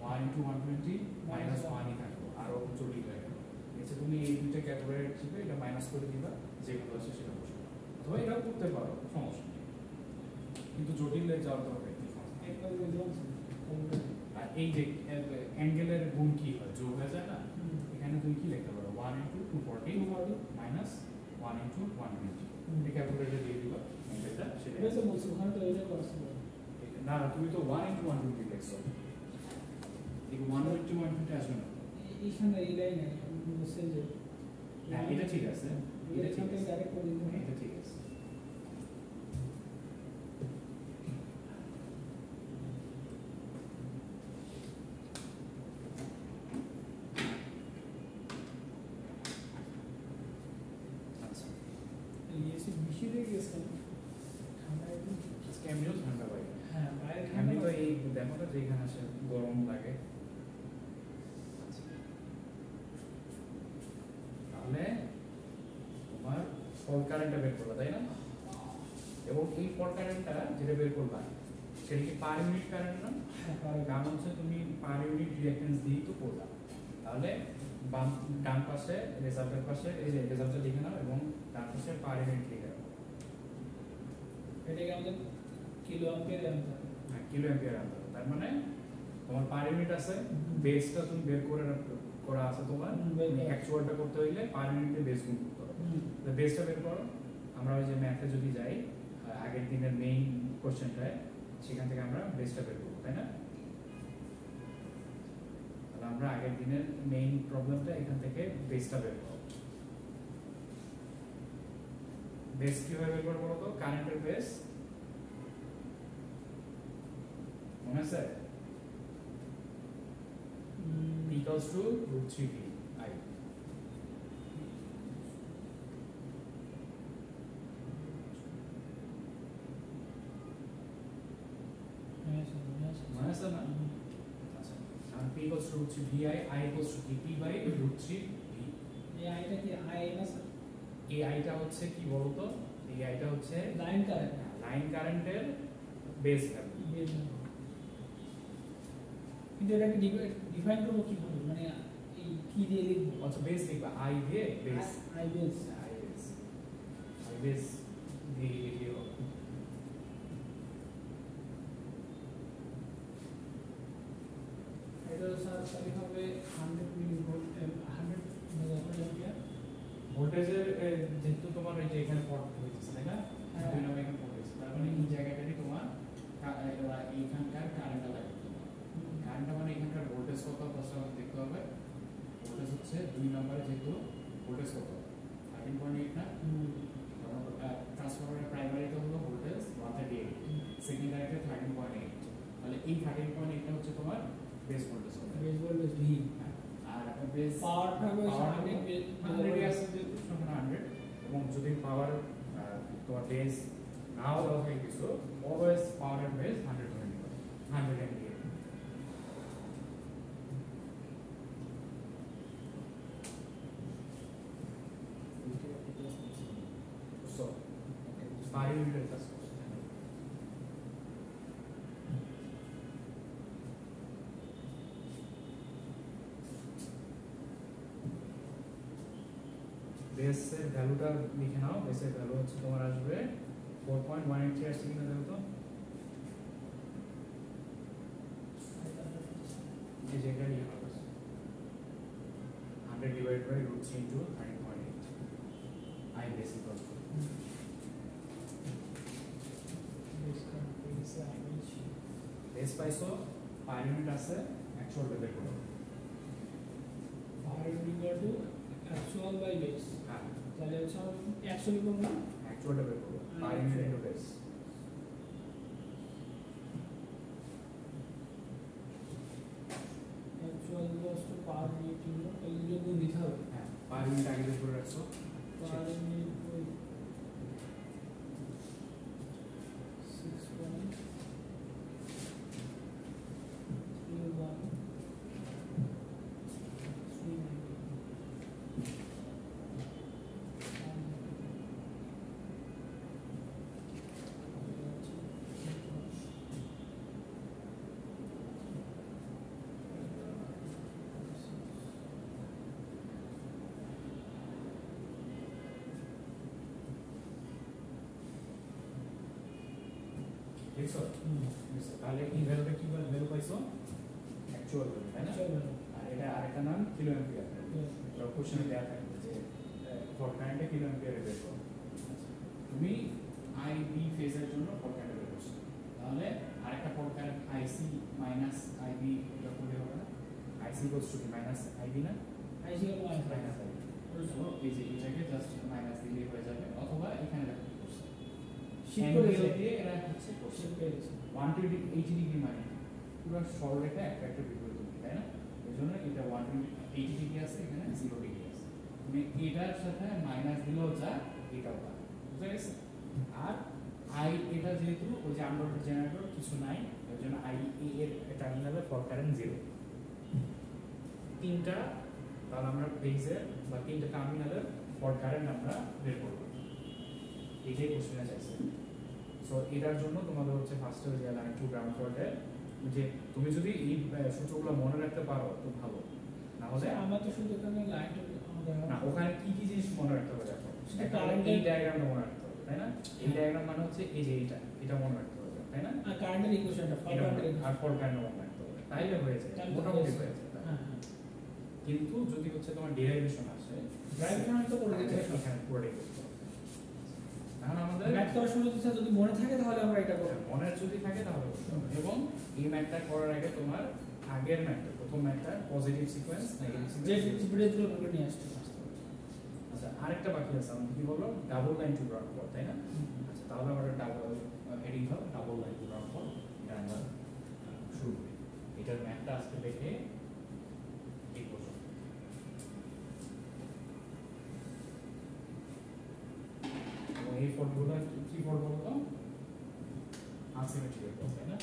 Speaker 1: 1 into 120 minus 1 ই থাকলো আরো জটিল হয়ে গেল নিচে তুমি এই দুইটা ক্যালকুলেটর ছিল এটা মাইনাস করে দিবা যেগুলো আছে সেটা বসাবা অথবা এটাও করতে পারো সমস্যা নেই কিন্তু জটিলে যাওয়ার দরকার নেই
Speaker 2: একবার বুঝলাম
Speaker 1: আর এই যে অ্যাঙ্গেলের গুণ কি হয় যোগ হয়ে যায় না এখানে তুমি কি লিখতে পারো 1 into 240 minus 1 into 120 এই ক্যালকুলেটর দিয়ে দিবা অ্যাঙ্গেলটা সেটা
Speaker 2: এটা তো বলছো ওখানে তো এটা করছ
Speaker 1: না তুমি তো 1 into 120 লিখছো এই 1 into 120 আসবে না
Speaker 2: এইখানে এই লাইনে বলছে যে
Speaker 1: হ্যাঁ এটা ঠিক আছে এটা ঠিক আছে
Speaker 2: ডাইরেক্ট করে দিতে
Speaker 1: এটা ঠিক আছে আচ্ছা
Speaker 2: এই এসে বেশি হয়ে গেছে ঠান্ডা একদম
Speaker 1: আজকে এমনিও ঠান্ডা লাগে
Speaker 2: হ্যাঁ বাইরে
Speaker 1: এমনি
Speaker 2: ঠান্ডা
Speaker 1: তো এই দেখো তো যেখানে আসে গরম লাগে আচ্ছা। তাহলে তোমার ফল কারেন্টটা বের করবা তাই না এবং এই ফল কারেন্টটা যেটা বের করবা সেটা কি পার ইউনিট কারেন্ট না কারণ হচ্ছে তুমি পার ইউনিট রিঅ্যাকট্যান্স দিয়েই তো করবা তাহলে বাম ডান পাশে রেজাল্টের পাশে এই যে রেজাল্টটা লিখে নাও এবং ডান পাশে পার ইউনিট লিখে নাও
Speaker 2: এটাকে আমাদের কিলো অ্যাম্পিয়ারে আনতে হবে
Speaker 1: কিলো অ্যাম্পিয়ার আনতে হবে তার মানে তোমার পার ইউনিট আছে বেসটা তুমি বের করে করা আছে তোমার অ্যাকচুয়ালটা করতে হইলে পার ইউনিটে বেস গুণ করতে হবে তো বেসটা বের করো আমরা ওই যে ম্যাথে যদি যাই আগের দিনের মেইন কোশ্চেনটায় সেখান থেকে আমরা বেসটা বের করব তাই না তাহলে আমরা আগের দিনের মেইন প্রবলেমটা এখান থেকে বেসটা বের করব বেস কিভাবে বের করবো বলতো কারেন্টের বেস মনে আছে equals to root 3 v I মনে আছে না আচ্ছা আর p equals to root 3 vi I equals to p by root 3 v
Speaker 2: এই আইটা কি আই না স্যার
Speaker 1: এই আইটা হচ্ছে কি বলতো এই আইটা হচ্ছে
Speaker 2: লাইন কারেন্ট
Speaker 1: লাইন কারেন্টের বেস ভ্যালু
Speaker 2: কিন্তু এটাকে ডিফাইন করবো কিভাবে মানে এই কি দিয়ে লিখবো
Speaker 1: আচ্ছা বেস লিখবা আই দিয়ে base
Speaker 2: I base
Speaker 1: I base দিয়ে লিখলে হবে
Speaker 2: এটা স্যার তাহলে হবে 100 মিলি ভোল্ট 100 মেগাভোল্ট অ্যাম্পিয়ার
Speaker 1: ভোল্টেজের যেহেতু তোমার এই যে এখানে পট হয়েছে তাই না
Speaker 2: হ্যাঁ।
Speaker 1: দুই নম্বরে এখানে পট হয়েছে তার মানে এই জায়গাটারই তোমার এইখানকার কারেন্টটা লাগবে তোমার কারেন্টটা মানে এখানকার ভোল্টেজ কত ফার্স্ট আমাকে দেখতে হবে ভোল্টেজ হচ্ছে দুই নম্বরে যেহেতু ভোল্টেজ কত 13.8 না ট্রান্সফরমারের প্রাইমারিতে হলো ভোল্টেজ 138 সেকেন্ডারিতে 13.8 তাহলে এই 13.8টা হচ্ছে তোমার বেস ভোল্টেজ হবে
Speaker 2: বেস ভোল্টেজ ভি
Speaker 1: আর বেস
Speaker 2: পাওয়ারটা হবে
Speaker 1: 100 আছে যেহেতু 100 এবং যদি পাওয়ার তোমার বেস নাও দেওয়া হয় কিছু অলওয়েজ পাওয়ার বেস 100 ধরে নিবে 100 এমপিআর সো পার ইউনিটের কাজ করছে বেসের ভ্যালুটা লিখে নাও বেসের ভ্যালু হচ্ছে তোমার আসবে 4.183 আসছে কিনা দেখো তো এই জায়গাটা লিখে নাও 100 divided by root 3 into 13.8 I base equals to base পাইছো পার ইউনিট আছে অ্যাকচুয়াল বের করো
Speaker 2: power equal to actual by base
Speaker 1: হ্যাঁ
Speaker 2: তাহলে হচ্ছে অ্যাকচুয়ালি করব না
Speaker 1: অ্যাকচুয়ালটা বের করো per unit into base
Speaker 2: actual equal to per minute এগুলো গুণ দিতে হবে।
Speaker 1: হ্যাঁ পার ইউনিট আগে বের করে রাখছো
Speaker 2: পার মিনিট
Speaker 1: 631 দেখছো তাহলে এই ভ্যালুটা কি ভ্যালু পাইছো অ্যাকচুয়াল ভ্যালু তাই না আর এটা আরেকটা নাম কিলো অ্যাম্পিয়ার কোশ্চেনে দেয়া থাকবে যে ফর কারেন্টে কিলো অ্যাম্পিয়ারে বের করো তুমি আইবি ফেজের জন্য ফর কারেন্ট বের করছো তাহলে আরেকটা for current IC minus IB এটা করলে হবে না IC equals to minus IB না
Speaker 2: আইসি এর
Speaker 1: মাইনাস আইবি সো এই যে এটাকে জাস্ট মাইনাস দিলেই হয়ে যাবে অথবা এখানে রাখতে পারছো অ্যাঙ্গেল দিয়ে এরা হচ্ছে কোশ্চেন 180 ডিগ্রি মানে পুরো সরলরেখা একটা একটা বিপরীত দিকে তাই না এজন্য এটা 180 ডিগ্রি আছে এখানে 0 ডিগ্রি আছে তুমি এটার সাথে মাইনাস দিলেও যা এটাও যা বুঝা গেছে আর আই এটা যেহেতু ওই যে আন্ডাররুট জেনারেটর কিছু নাই এজন্য আই এর টার্মিনালে ফর কারেন্ট 0 তিনটা তাহলে আমরা ফেজের বা তিনটা টার্মিনালের ফর কারেন্ট আমরা বের করব এটাই কোশ্চেনে চাইছে সো এটার জন্য তোমাদের হচ্ছে ফার্স্ট যে লাইন টু গ্রাউন্ড ফল্টে যে তুমি যদি এই সূত্রগুলো মনে রাখতে পারো তো ভালো না হলে
Speaker 2: আমরা তো শুধু এখানে লাইনটা
Speaker 1: না ওখানে কি কি জিনিস মনে রাখতে হবে দেখো
Speaker 2: সেটা
Speaker 1: একটা
Speaker 2: কারেন্টের
Speaker 1: এই ডায়াগ্রামটা মনে রাখতে হবে তাই না এই ডায়াগ্রাম মানে হচ্ছে এই যে এটা মনে রাখতে হবে তাই না
Speaker 2: আর কারেন্টের ইকুয়েশনটা
Speaker 1: আর ফর কারেন্ট মনে রাখতে হবে তাইলে হয়ে যায় মোটামুটি হয়ে যায়
Speaker 2: হ্যাঁ
Speaker 1: কিন্তু যদি হচ্ছে তোমার ডেরিভেশন আসে
Speaker 2: ডেরিভেশন তো করে দিতে হবে
Speaker 1: এখানে পুরোটাই করতে হবে এখন আমাদের
Speaker 2: ম্যাথ করার সময় যদি মনে থাকে তাহলে আমরা এটা করব
Speaker 1: মনে যদি থাকে তাহলে করতে হবে এবং এই ম্যাথটা করার আগে তোমার আগের ম্যাথটা প্রথম ম্যাথটা পজিটিভ সিকোয়েন্স নেগেটিভ
Speaker 2: যে
Speaker 1: সিকোয়েন্স
Speaker 2: ব্রেডগুলো আমরা নিয়ে আসতে
Speaker 1: আচ্ছা আরেকটা বাকি আছে আমাদের কি বললো ডাবল লাইন টু গ্রাউন্ড ফল তাই না আচ্ছা তাহলে আমরা ডাবল হেডিং দাও ডাবল লাইন টু গ্রাউন্ড ফল এটা আমরা শুরু করি এটার ম্যাথটা আজকে দেখে এই পর্যন্ত এবং এই ফলগুলো কি ফল বলতো আনসিমেট্রিক্যাল ফল তাই না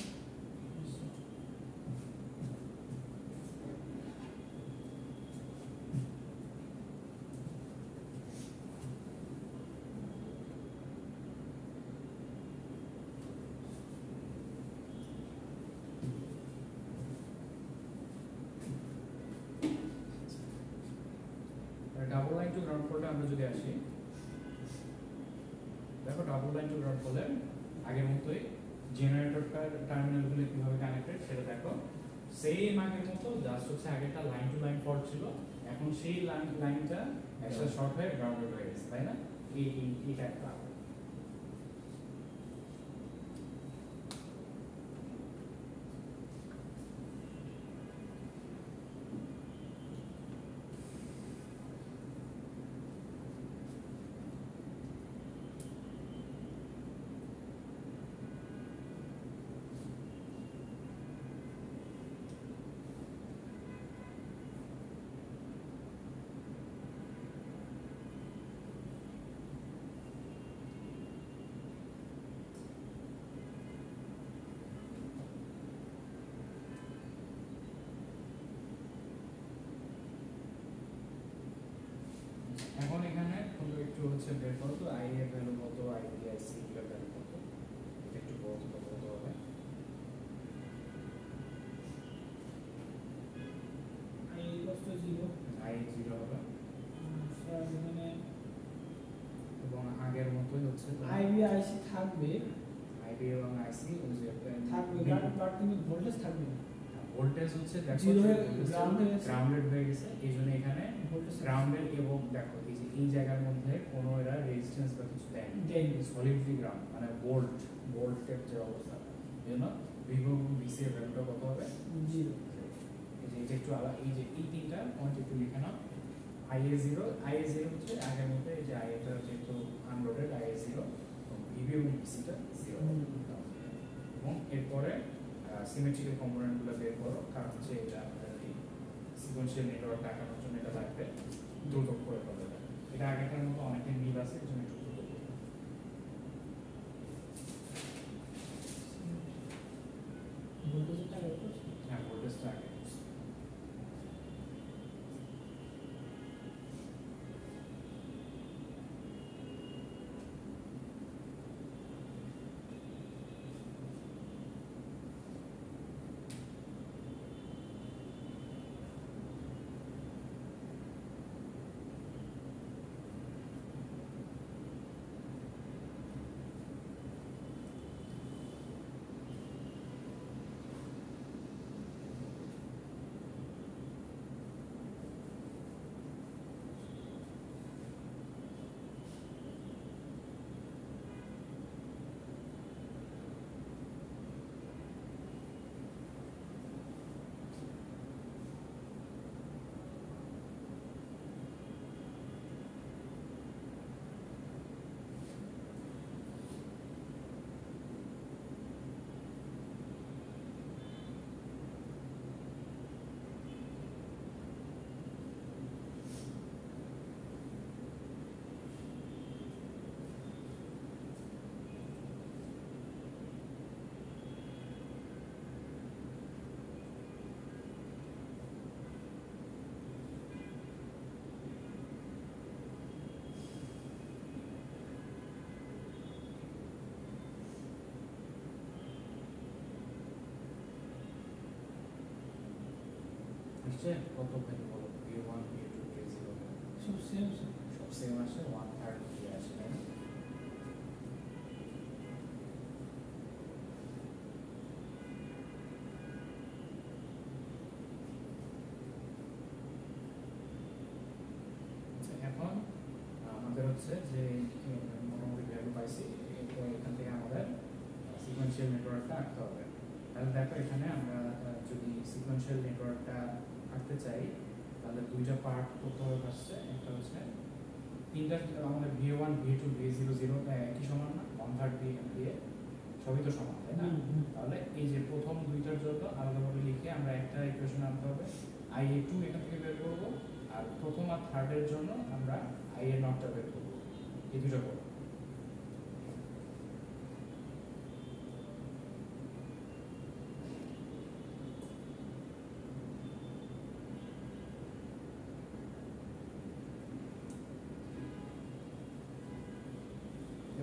Speaker 1: ডাবল লাইন টু গ্রাউন্ড ফলটা আমরা যদি আসি দেখো ডাবল লাইন টু গ্রাউন্ড ফলের আগের মতোই জেনারেটরটার টার্মিনালগুলো কিভাবে কানেক্টেড সেটা দেখো সেম আগের মতো জাস্ট হচ্ছে আগেরটা লাইন টু লাইন ফল্ট ছিল এখন সেই লাইনটা একসাথে শর্ট হয়ে গ্রাউন্ডেড হয়ে গেছে তাই না এইটা একটা এখন এখানে তোমরা একটু হচ্ছে বের করো তো আই এর ভ্যালু কত আই বি আই সি এর ভ্যালু কত এটা একটু বলতে কত হবে
Speaker 2: আই ইকুয়ালস টু 0
Speaker 1: আই 0 হবে
Speaker 2: স্যার এখানে
Speaker 1: এবং আগের মতোই হচ্ছে
Speaker 2: আইবি আইসি থাকবে
Speaker 1: আইবি এবং আইসি ওই যে
Speaker 2: থাকবে বাট কিন্তু ভোল্টেজ থাকবে না
Speaker 1: ভোল্টেজ হচ্ছে দেখো
Speaker 2: Zero হয়ে
Speaker 1: গ্রাউন্ডেড হয়ে গেছে এইজন্য এখানে
Speaker 2: ভোল্টেজ
Speaker 1: গ্রাউন্ডেড এবং দেখো এই যে এই জায়গার মধ্যে কোনো এরা রেজিস্ট্যান্স বা কিছু দেয়নি
Speaker 2: দেয়নি।
Speaker 1: সলিডলি গ্রাউন্ড মানে ভোল্টের যে অবস্থা এজন্য ভিভো এবং বিসি এর ভ্যালুটা কত হবে
Speaker 2: 0
Speaker 1: এই যে এটা একটু আলাদা এই যে এই তিনটা পয়েন্ট একটু লিখে নাও আইএ 0 হচ্ছে আগের মধ্যে এই যে আইএটা যেহেতু আনলোডেড আইএ 0 ভিভি এবং বিসিটা 0 এবং এরপরে সিমেট্রিক্যাল কম্পোনেন্টগুলো বের করো কারণ হচ্ছে এটা আমাদের এই সিকোয়েন্সিয়াল নেটওয়ার্ক নেটওয়ার্কটা আঁকানোর জন্য এটা লাগবে, দ্রুত করে ফেলবে। এটা আগেরটার মতো অনেকটাই মিল আছে, এর জন্য একটু দ্রুত করবে।
Speaker 2: ভোল্টেজটা আগে করছি।
Speaker 1: হ্যাঁ, ভোল্টেজটা আগে করছি। আসছে কত ভ্যালু বলো? A1 A2 A0
Speaker 2: সব সেম সেম।
Speaker 1: সব সেম আসে, 1/3 দিয়ে আসে, তাই না? আচ্ছা, এখন আমাদের হচ্ছে যে মোটামুটি ভ্যালু পাইছি, এরপর এখান থেকে আমাদের সিকোয়েন্সিয়াল নেটওয়ার্কটা আঁকতে হবে। তাহলে দেখো এখানে আমরা যদি সিকোয়েন্সিয়াল নেটওয়ার্কটা আঁকতে চাই, তাহলে দুইটা পার্ট করতে হবে। ফার্স্টে একটা হচ্ছে তিনটা, আমাদের V1 V2 V00 একই সমান না, 1/3 দিয়ে সবই তো সমান, তাই না? তাহলে এই যে প্রথম দুইটার জন্য আলাদাভাবে লিখে আমরা একটা ইকুয়েশন আনতে হবে, IA2 এখান থেকে বের করব, আর প্রথম আর থার্ডের জন্য আমরা IA0টা বের করব। এই দুটো করব।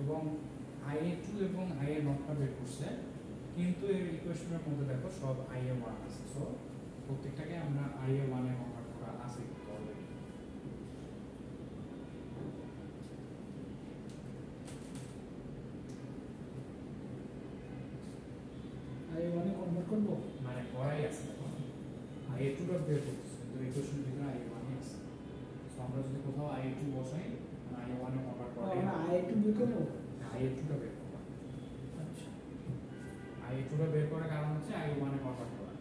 Speaker 1: এবং IA2 এবং IA0টা বের করছে, কিন্তু এর ইকুয়েশনের মধ্যে দেখো সব IA1 আছে। সো প্রত্যেকটাকে আমরা IA1 এ কনভার্ট করা আছে অলরেডি।
Speaker 2: I1 এ কনভার্ট করব।
Speaker 1: মানে করাই আছে, দেখো IA2টা বের করছে, কিন্তু ইকুয়েশনের ভিতরে IA1 আছে। সো আমরা যদি কোথাও IA2 বসাই, IA1 এ কনভার্ট করা
Speaker 2: আমরা I2 বের করব।
Speaker 1: IA2টা বের করব।
Speaker 2: আচ্ছা।
Speaker 1: IA2টা বের করার কারণ হচ্ছে IA1 এ কনভার্ট করা।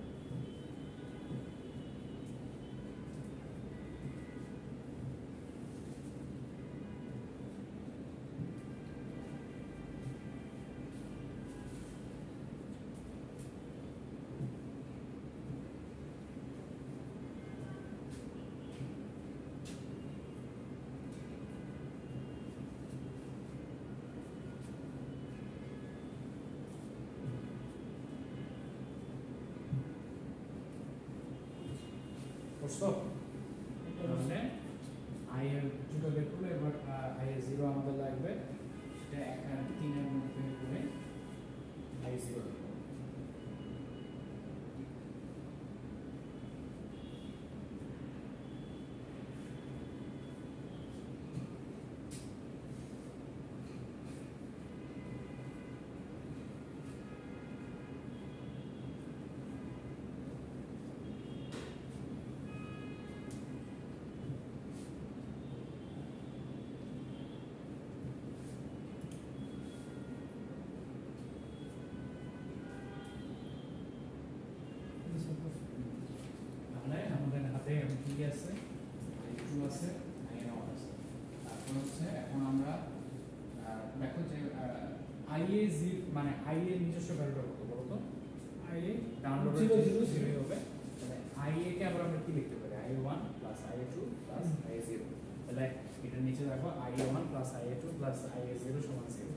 Speaker 1: বুঝছো? তাহলে IA2টা বের করলে এবার IA0 আমাদের লাগবে, সেটা 1 আর 3 এর মধ্যে করে IA0 বের করব। তাহলে আমাদের হাতে এখন কি আছে? I2 আছে, IA0 আছে। তারপর হচ্ছে এখন আমরা দেখো যে IA0 মানে IA এর নিজস্ব ভ্যালুটা কত বলো তো?
Speaker 2: IA
Speaker 1: ডাউনলোড
Speaker 2: 0 0
Speaker 1: 0 হবে। তাহলে IA কে আবার আমরা কি লিখতে পারি? IA1 + two plus I A zero. তাহলে এটার নিচে দেখো I A one plus I A two plus I A zero সমান জিরো।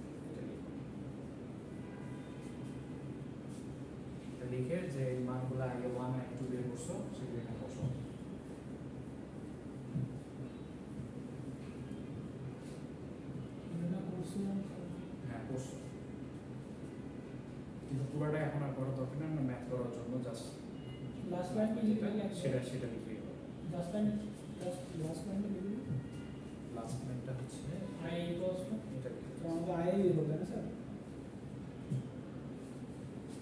Speaker 1: এটা লিখে যে এই মানগুলো আগে ওয়ান আই টু বের করছো সেগুলো এখানে বসো।
Speaker 2: এটা করছিলাম
Speaker 1: হ্যাঁ করছো, কিন্তু পুরোটা এখন আর করার দরকার নেই, আমরা ম্যাথ করার জন্য জাস্ট
Speaker 2: লাস্ট লাইনটা লিখে
Speaker 1: সেটা সেটা লিখলেই হবে।
Speaker 2: লাস্ট লাইন লাস্ট লাইনটা লিখে
Speaker 1: লাস্ট লাইনটা হচ্ছে
Speaker 2: আই ইকুয়ালস টু
Speaker 1: এটা লিখে
Speaker 2: তো আমাদের আই এর হবে না sir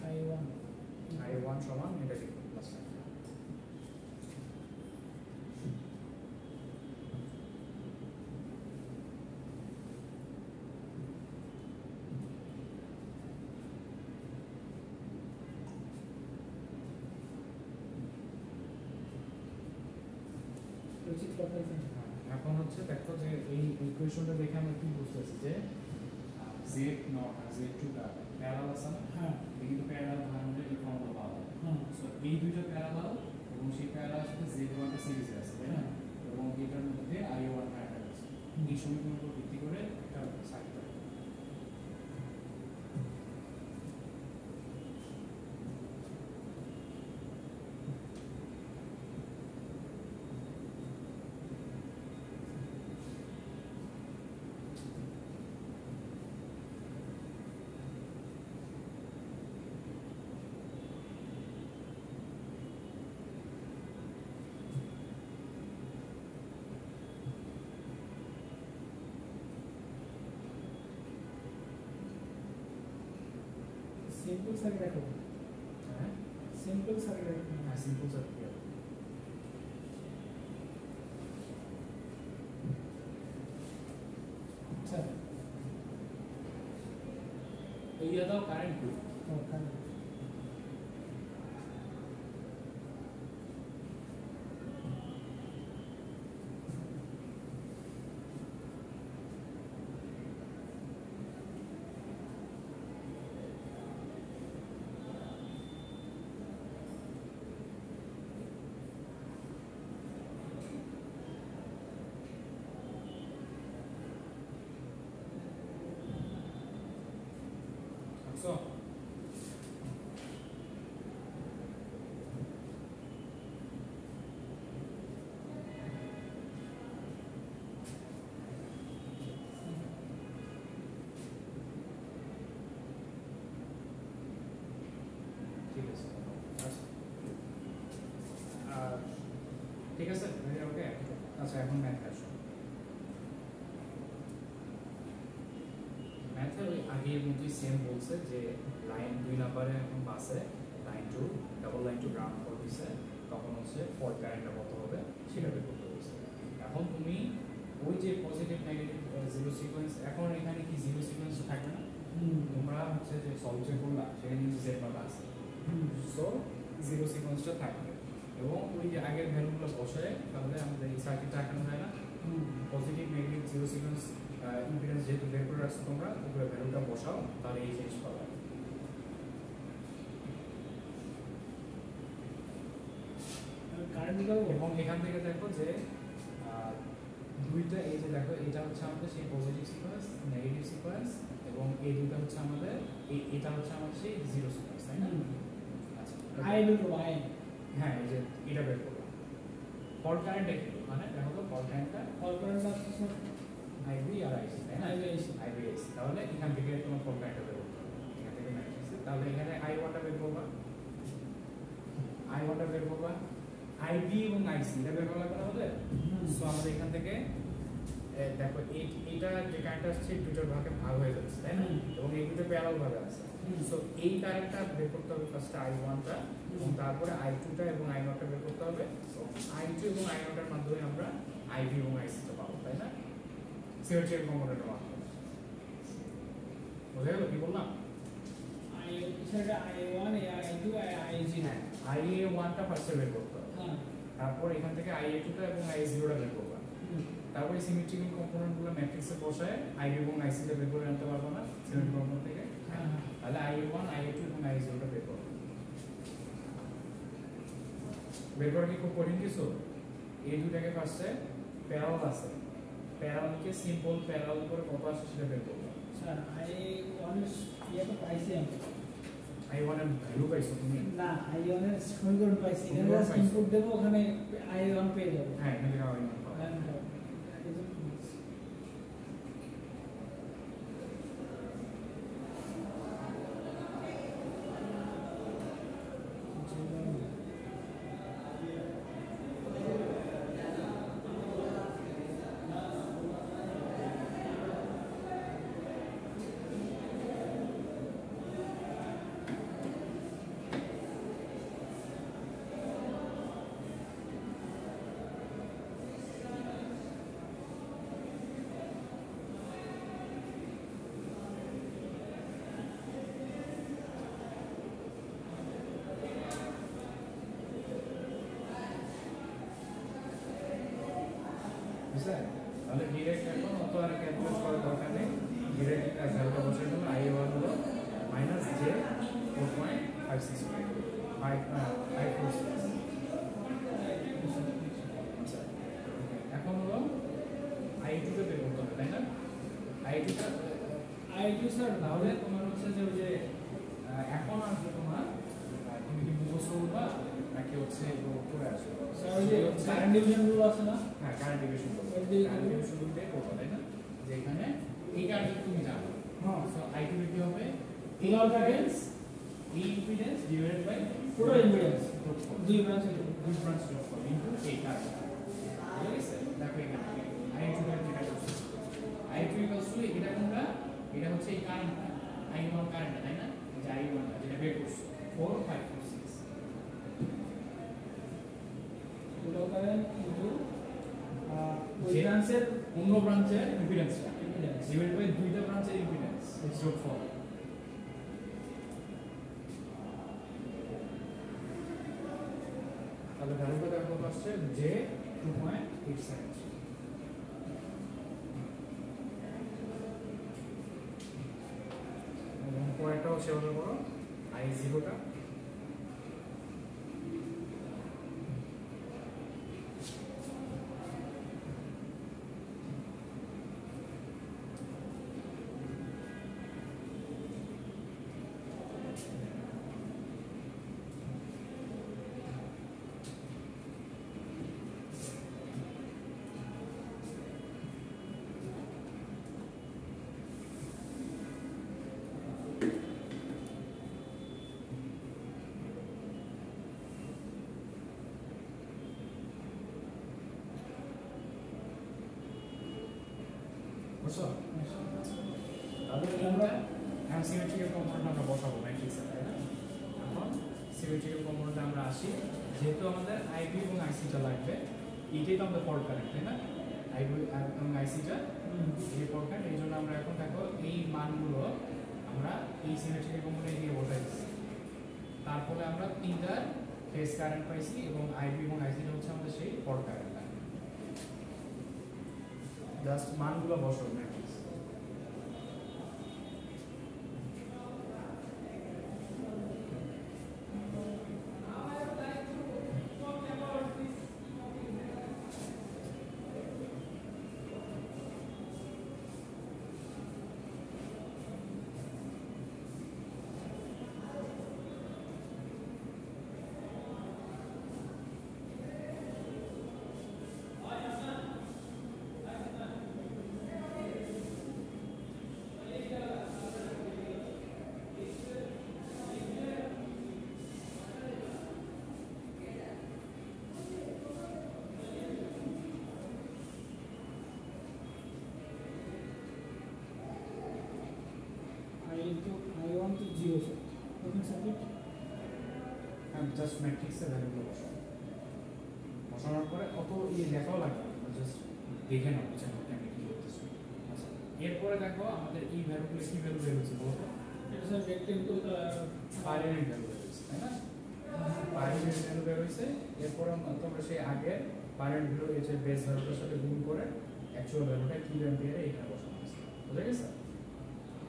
Speaker 2: I one
Speaker 1: I one সমান এটা লিখো লাস্ট লাইন।
Speaker 2: উচিত কথা
Speaker 1: এখন হচ্ছে দেখো যে এই ইকুয়েশনটা দেখে আমরা কি বুঝতেছি যে জেড নট আর জেড টু প্যারালাল আছে না,
Speaker 2: হ্যাঁ
Speaker 1: এটা কিন্তু প্যারালাল ভাগ হলে এই ফর্মুলা পাওয়া যায়।
Speaker 2: হ্যাঁ
Speaker 1: সো এই দুইটা প্যারালাল এবং সেই প্যারালাল সাথে জেড ওয়ানটা সিরিজে আছে তাই না, এবং এটার মধ্যে আই ওয়ান প্যারালাল আছে। এই সমীকরণের উপর ভিত্তি করে একটা সার্কিট হয়।
Speaker 2: সিম্পল সার্কিট রাখো
Speaker 1: হ্যাঁ
Speaker 2: সিম্পল সার্কিট রাখো
Speaker 1: হ্যাঁ সিম্পল সার্কিট।
Speaker 2: আচ্ছা
Speaker 1: এই দাও কারেন্ট টু
Speaker 2: ওকে
Speaker 1: সো ঠিক আছে ঠিক আছে ওকে। আচ্ছা এখন ম্যাথ আসো। ম্যাথে ওই আগের মতোই সেম বলছে যে লাইন 2 নাম্বারে এখন বাসে line to double line to ground fault দিছে, তখন হচ্ছে ফল্ট কারেন্টটা কত হবে সেটা বের করতে বলছে। এখন তুমি ওই যে পজিটিভ নেগেটিভ জিরো সিকোয়েন্স, এখন এখানে কি জিরো সিকোয়েন্স থাকবে না, তোমরা হচ্ছে যে সলভ যে করলা সেখানে কিন্তু জেড নট আছে, সো জিরো সিকোয়েন্সটা থাকবে। এবং ওই যে আগের ভ্যালুগুলো বসে তাহলে আমাদের এই সার্কিটটা আঁকানো হয় না, positive negative zero sequence impedance যেহেতু বের করে রাখছো তোমরা, উপরে ভ্যালুটা বসাও তাহলে এই জিনিস পাবে।
Speaker 2: কারেন্ট দিতে হবে
Speaker 1: এবং এখান থেকে দেখো যে দুইটা, এই যে দেখো এটা হচ্ছে আমাদের সেই পজিটিভ সিকোয়েন্স নেগেটিভ সিকোয়েন্স, এবং এই দুটো হচ্ছে আমাদের এটা হচ্ছে আমাদের সেই জিরো সিকোয়েন্স তাই না। আচ্ছা
Speaker 2: আই দুটো আই
Speaker 1: হ্যাঁ এই যে এটা বের করলাম। ফল্ট কারেন্টটা কি মানে দেখো তো ফল্ট কারেন্টটা
Speaker 2: কল কারেন্ট আসছে
Speaker 1: আইবি আর আইসি তাই না,
Speaker 2: আইবি আইসি
Speaker 1: আইবি আইসি। তাহলে এখান থেকে তোমার ফল্ট কারেন্টটা বের করতে হবে, এখান থেকে ম্যাট্রিক্সে। তাহলে এখানে আই ওয়ানটা বের করবা, আই ওয়ানটা বের করবা, আইবি এবং আইসি এটা বের করা লাগবে না আমাদের। সো আমাদের এখান থেকে দেখো এইটা যে কারেন্টটা আসছে দুটোর ভাগে ভাগ হয়ে যাচ্ছে তাই না, এবং এই দুটো প্যারালাল ভাবে আছে। সো এই কারেন্টটা বের করতে হবে ফার্স্টে আই ওয়ানটা, এবং তারপরে আই টুটা এবং আই নটটা বের করতে হবে। আই টু এবং আই নটের মাধ্যমে আমরা আইবি এবং আইসিটা পাবো তাই না, সিওচের কম্পোনেন্টের মাধ্যমে। বুঝা গেল কি বললাম?
Speaker 2: আই সেটা I one I two I zero
Speaker 1: হ্যাঁ আই এ ওয়ানটা ফার্স্টে বের করতে হবে,
Speaker 2: হ্যাঁ
Speaker 1: তারপর এখান থেকে আই এ টুটা এবং আই জিরোটা বের করবা, তারপরে সিমেট্রিক্যাল কম্পোনেন্টগুলো ম্যাট্রিক্সে বসায় আইবি এবং আইসিটা বের করে আনতে পারবো না সিমেট্রিক কম্পোনেন্ট থেকে।
Speaker 2: হ্যাঁ
Speaker 1: তাহলে I A one I A two এবং আই জিরোটা বের করবো। বের করা কি খুব কঠিন কিছু? এই দুটাকে ফার্স্টে প্যারালাল আছে, প্যারালালকে সিম্পল প্যারালাল করে কত আসে সেটা বের করব।
Speaker 2: স্যার I1 এর ইয়ে তো পাইছি আমি।
Speaker 1: I1 এর ভ্যালু পাইছো তুমি?
Speaker 2: না, I1 এর সমীকরণ পাইছি, এখানে
Speaker 1: সমীকরণ
Speaker 2: জাস্ট
Speaker 1: পাইছো।
Speaker 2: ইনপুট দেব, ওখানে I1 পেয়ে যাব।
Speaker 1: হ্যাঁ, এখান থেকে I1 পাবো। বুঝলেন? তাহলে ডিরেক্ট এখন অত আর ক্যালকুলেট করার দরকার নেই, ডিরেক্ট ভ্যালুটা বসে দিলাম। I1 হলো -j4.56 546। আচ্ছা, এখন হলো I2 কে বের করতে হবে, তাই না? I2 টা
Speaker 2: I2 স্যার
Speaker 1: তাহলে তোমার হচ্ছে যে ওই যে এখন আসবে তোমার, তুমি কি মুখস্থ করবা নাকি হচ্ছে এগুলো করে আসবে?
Speaker 2: স্যার ওই যে কারেন্ট ডিভিশন রুল আছে না?
Speaker 1: হ্যাঁ, কারেন্ট ডিভিশন করবো,
Speaker 2: ওই দিয়ে
Speaker 1: কারেন্ট ডিভিশন করতে করবো, তাই না? যে এখানে এই কারেন্ট তুমি জানো,
Speaker 2: হ্যাঁ।
Speaker 1: সো I2 এর কি হবে?
Speaker 2: Total current,
Speaker 1: E impedance divided by
Speaker 2: total impedance,
Speaker 1: total
Speaker 2: দুই ব্রাঞ্চে
Speaker 1: দুই ব্রাঞ্চ যোগ করবে ইনটু এই কারেন্ট। ঠিক আছে? দেখো এখানে I2 এর যেটা করছে, I2 equals to এটা কোনটা? এটা হচ্ছে এই কারেন্টটা, I1 কারেন্ট, তাই না? যে I1 যেটা বের করছো 4546।
Speaker 2: total current into ওই
Speaker 1: যে
Speaker 2: ব্রাঞ্চের
Speaker 1: অন্য ব্রাঞ্চের ইম্পিডেন্সটা
Speaker 2: impedance।
Speaker 1: ডিভাইড বাই দুইটা ব্রাঞ্চের ইম্পিডেন্স যোগফল। তাহলে ভ্যালুটা দেখো কত আসছে? যে 2.87। এবং পরেরটা হচ্ছে হলো বড় I0 টা বুঝছো? তাহলে আমরা এখন সিমেট্রিক্যাল কম্পোনেন্ট আমরা বসাবো ম্যাট্রিক্সে, তাই না? এখন সিমেট্রিক্যাল কম্পোনেন্টে আমরা আসি, যেহেতু আমাদের IB এবং IC টা লাগবে, এটাই তো আমাদের ফল্ট কারেন্ট, তাই না? IB এবং IC টা এই ফল্ট কারেন্ট, এই জন্য আমরা এখন দেখো এই মানগুলো আমরা এই সিমেট্রিক্যাল কম্পোনেন্টে দিয়ে বসাই দিচ্ছি। তারপরে আমরা তিনটা ফেজ কারেন্ট পাইছি এবং IB এবং IC টা হচ্ছে আমাদের সেই ফল্ট কারেন্ট। জাস্ট মানগুলো বসাবো matrix.
Speaker 2: I1 to 0 sir. Open circuit
Speaker 1: আমি জাস্ট ম্যাট্রিক্সের ভ্যালুগুলো বসাবো, বসানোর পরে অত দেখাও লাগবে না, জাস্ট দেখে নাও বুঝে নাও আমি কি করতেছি। আচ্ছা, এরপরে দেখো আমাদের এই ভ্যালুগুলো কি ভ্যালু বের হচ্ছে বলো তো?
Speaker 2: এটা স্যার রেক্টেঙ্গল
Speaker 1: পাইরের ভ্যালু বের হচ্ছে, তাই না? পাইরের ভ্যালু বের হচ্ছে। এরপরে তোমরা সেই আগের পাইরের ভ্যালু এই যে বেস ভ্যালুটার সাথে গুণ করে অ্যাকচুয়াল ভ্যালুটা কি অ্যাম্পিয়ারে এখানে বসানো হয়েছে। বুঝা গেছে?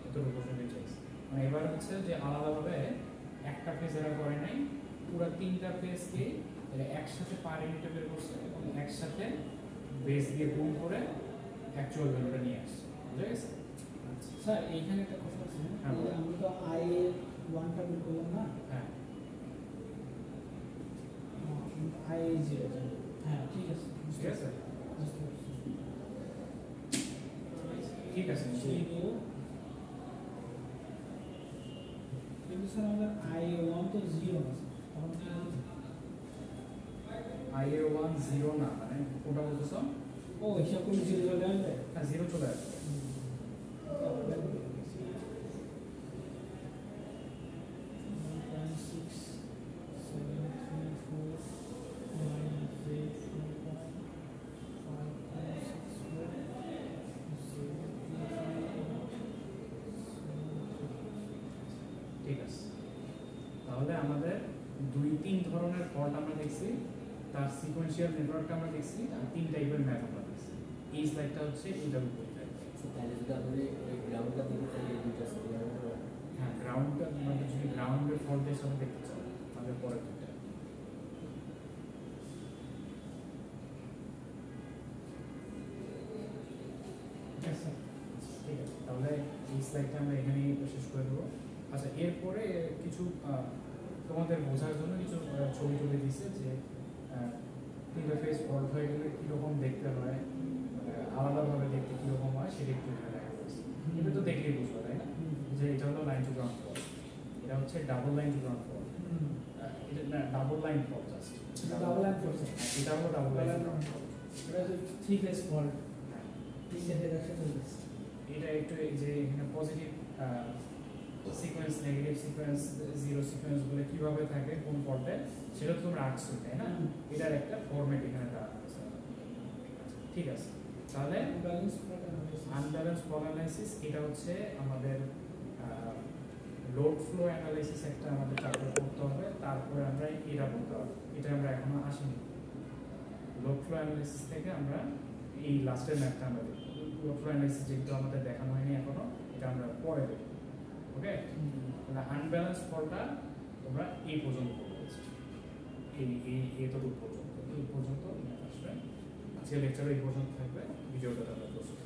Speaker 1: এতটুকু কোশ্চেন চাইছে। মানে এবার হচ্ছে যে আলাদাভাবে একটা ফেজ এরা করে নাই, পুরো তিনটা ফেজকে এটা একসাথে পার ইউনিটে বের করছে এবং একসাথে বেস দিয়ে গুণ করে অ্যাকচুয়াল ভ্যালুটা নিয়ে আসছে, বুঝা গেছে?
Speaker 2: স্যার এইখানে একটা কথা আছে,
Speaker 1: হ্যাঁ, বলো।
Speaker 2: আমরা তো আই এর ওয়ানটা বের করলাম না,
Speaker 1: হ্যাঁ
Speaker 2: আই জিরো, হ্যাঁ ঠিক আছে,
Speaker 1: ঠিক আছে,
Speaker 2: বুঝতে পারছি।
Speaker 1: ঠিক আছে।
Speaker 2: জিরো, কিন্তু স্যার আমাদের আই ওয়ান তো জিরো না স্যার, তখন
Speaker 1: IA1 0 না, মানে কোনটা বলতেছো?
Speaker 2: ও হিসাব করে জিরো চলে আসবে।
Speaker 1: হ্যাঁ 0 চলে আসবে। ঠিক আছে, তাহলে আমাদের 2-3 ধরনের ফল্ট আমরা দেখছি, তার সিকোয়েন্সিয়াল নেটওয়ার্কটা আমরা দেখছি, আর 3 টাইপের ম্যাথ আমরা দেখছি। এই স্লাইডটা হচ্ছে এটার উপরে থাকবে।
Speaker 3: তাহলে যদি আমরা ওই গ্রাউন্ডটা দিকে তাহলে এই দুইটা স্কেয়ার হবে।
Speaker 1: হ্যাঁ, গ্রাউন্ডটা মানে যদি গ্রাউন্ডের ফল্টের সাথে দেখতে চাও তাহলে পরের দুইটা। ঠিক আছে, তাহলে এই স্লাইডটা আমরা এখানেই শেষ করে দেবো। আচ্ছা, এরপরে কিছু তোমাদের বোঝার জন্য কিছু ছবি তুলে দিচ্ছে যে ইন্টারফেস ফল্ট হয়ে গেলে কীরকম দেখতে হয়, আলাদাভাবে দেখতে কীরকম হয় সেটা একটু এখানে দেখা যাচ্ছে। এটা তো দেখলেই বুঝবো, তাই না? যে এটা হলো লাইন টু গ্রাউন্ড ফল্ট, এটা হচ্ছে double line to ground fault, এটা না double line fault just,
Speaker 2: double line করছে,
Speaker 1: এটা হলো double line to ground fault.
Speaker 2: এটা হচ্ছে থ্রি ফেজ ফল্ট, তিনটে ফেজ একসাথে হয়েছে।
Speaker 1: এটা একটু এই যে এখানে positive sequence, negative sequence, zero sequence গুলো কিভাবে থাকে কোন ফল্টে সেটা তো তোমরা আঁকছো, তাই না? এটার একটা ফরম্যাট এখানে দেওয়া আছে। ঠিক আছে, তাহলে আনব্যালেন্স ফল্ট অ্যানালাইসিস এটা হচ্ছে আমাদের লোড ফ্লো অ্যানালাইসিস একটা আমাদের চ্যাপ্টার করতে হবে, তারপরে আমরা এটা বলতে হবে, এটা আমরা এখনো আসিনি। লোড ফ্লো অ্যানালাইসিস থেকে আমরা এই লাস্টের ম্যাথটা আমরা দেখব। লোড ফ্লো অ্যানালাইসিস যেগুলো আমাদের দেখানো হয়নি এখনো, এটা আমরা পরে দেখব। ওকে, তাহলে আনব্যালেন্স ফলটা তোমরা এই পর্যন্ত করবে, এতটুকু পর্যন্ত, এই পর্যন্ত ম্যাথ আসবে। আজকে লেকচারে এই পর্যন্ত থাকবে, ভিডিওটা তোমরা প্রস্তুত।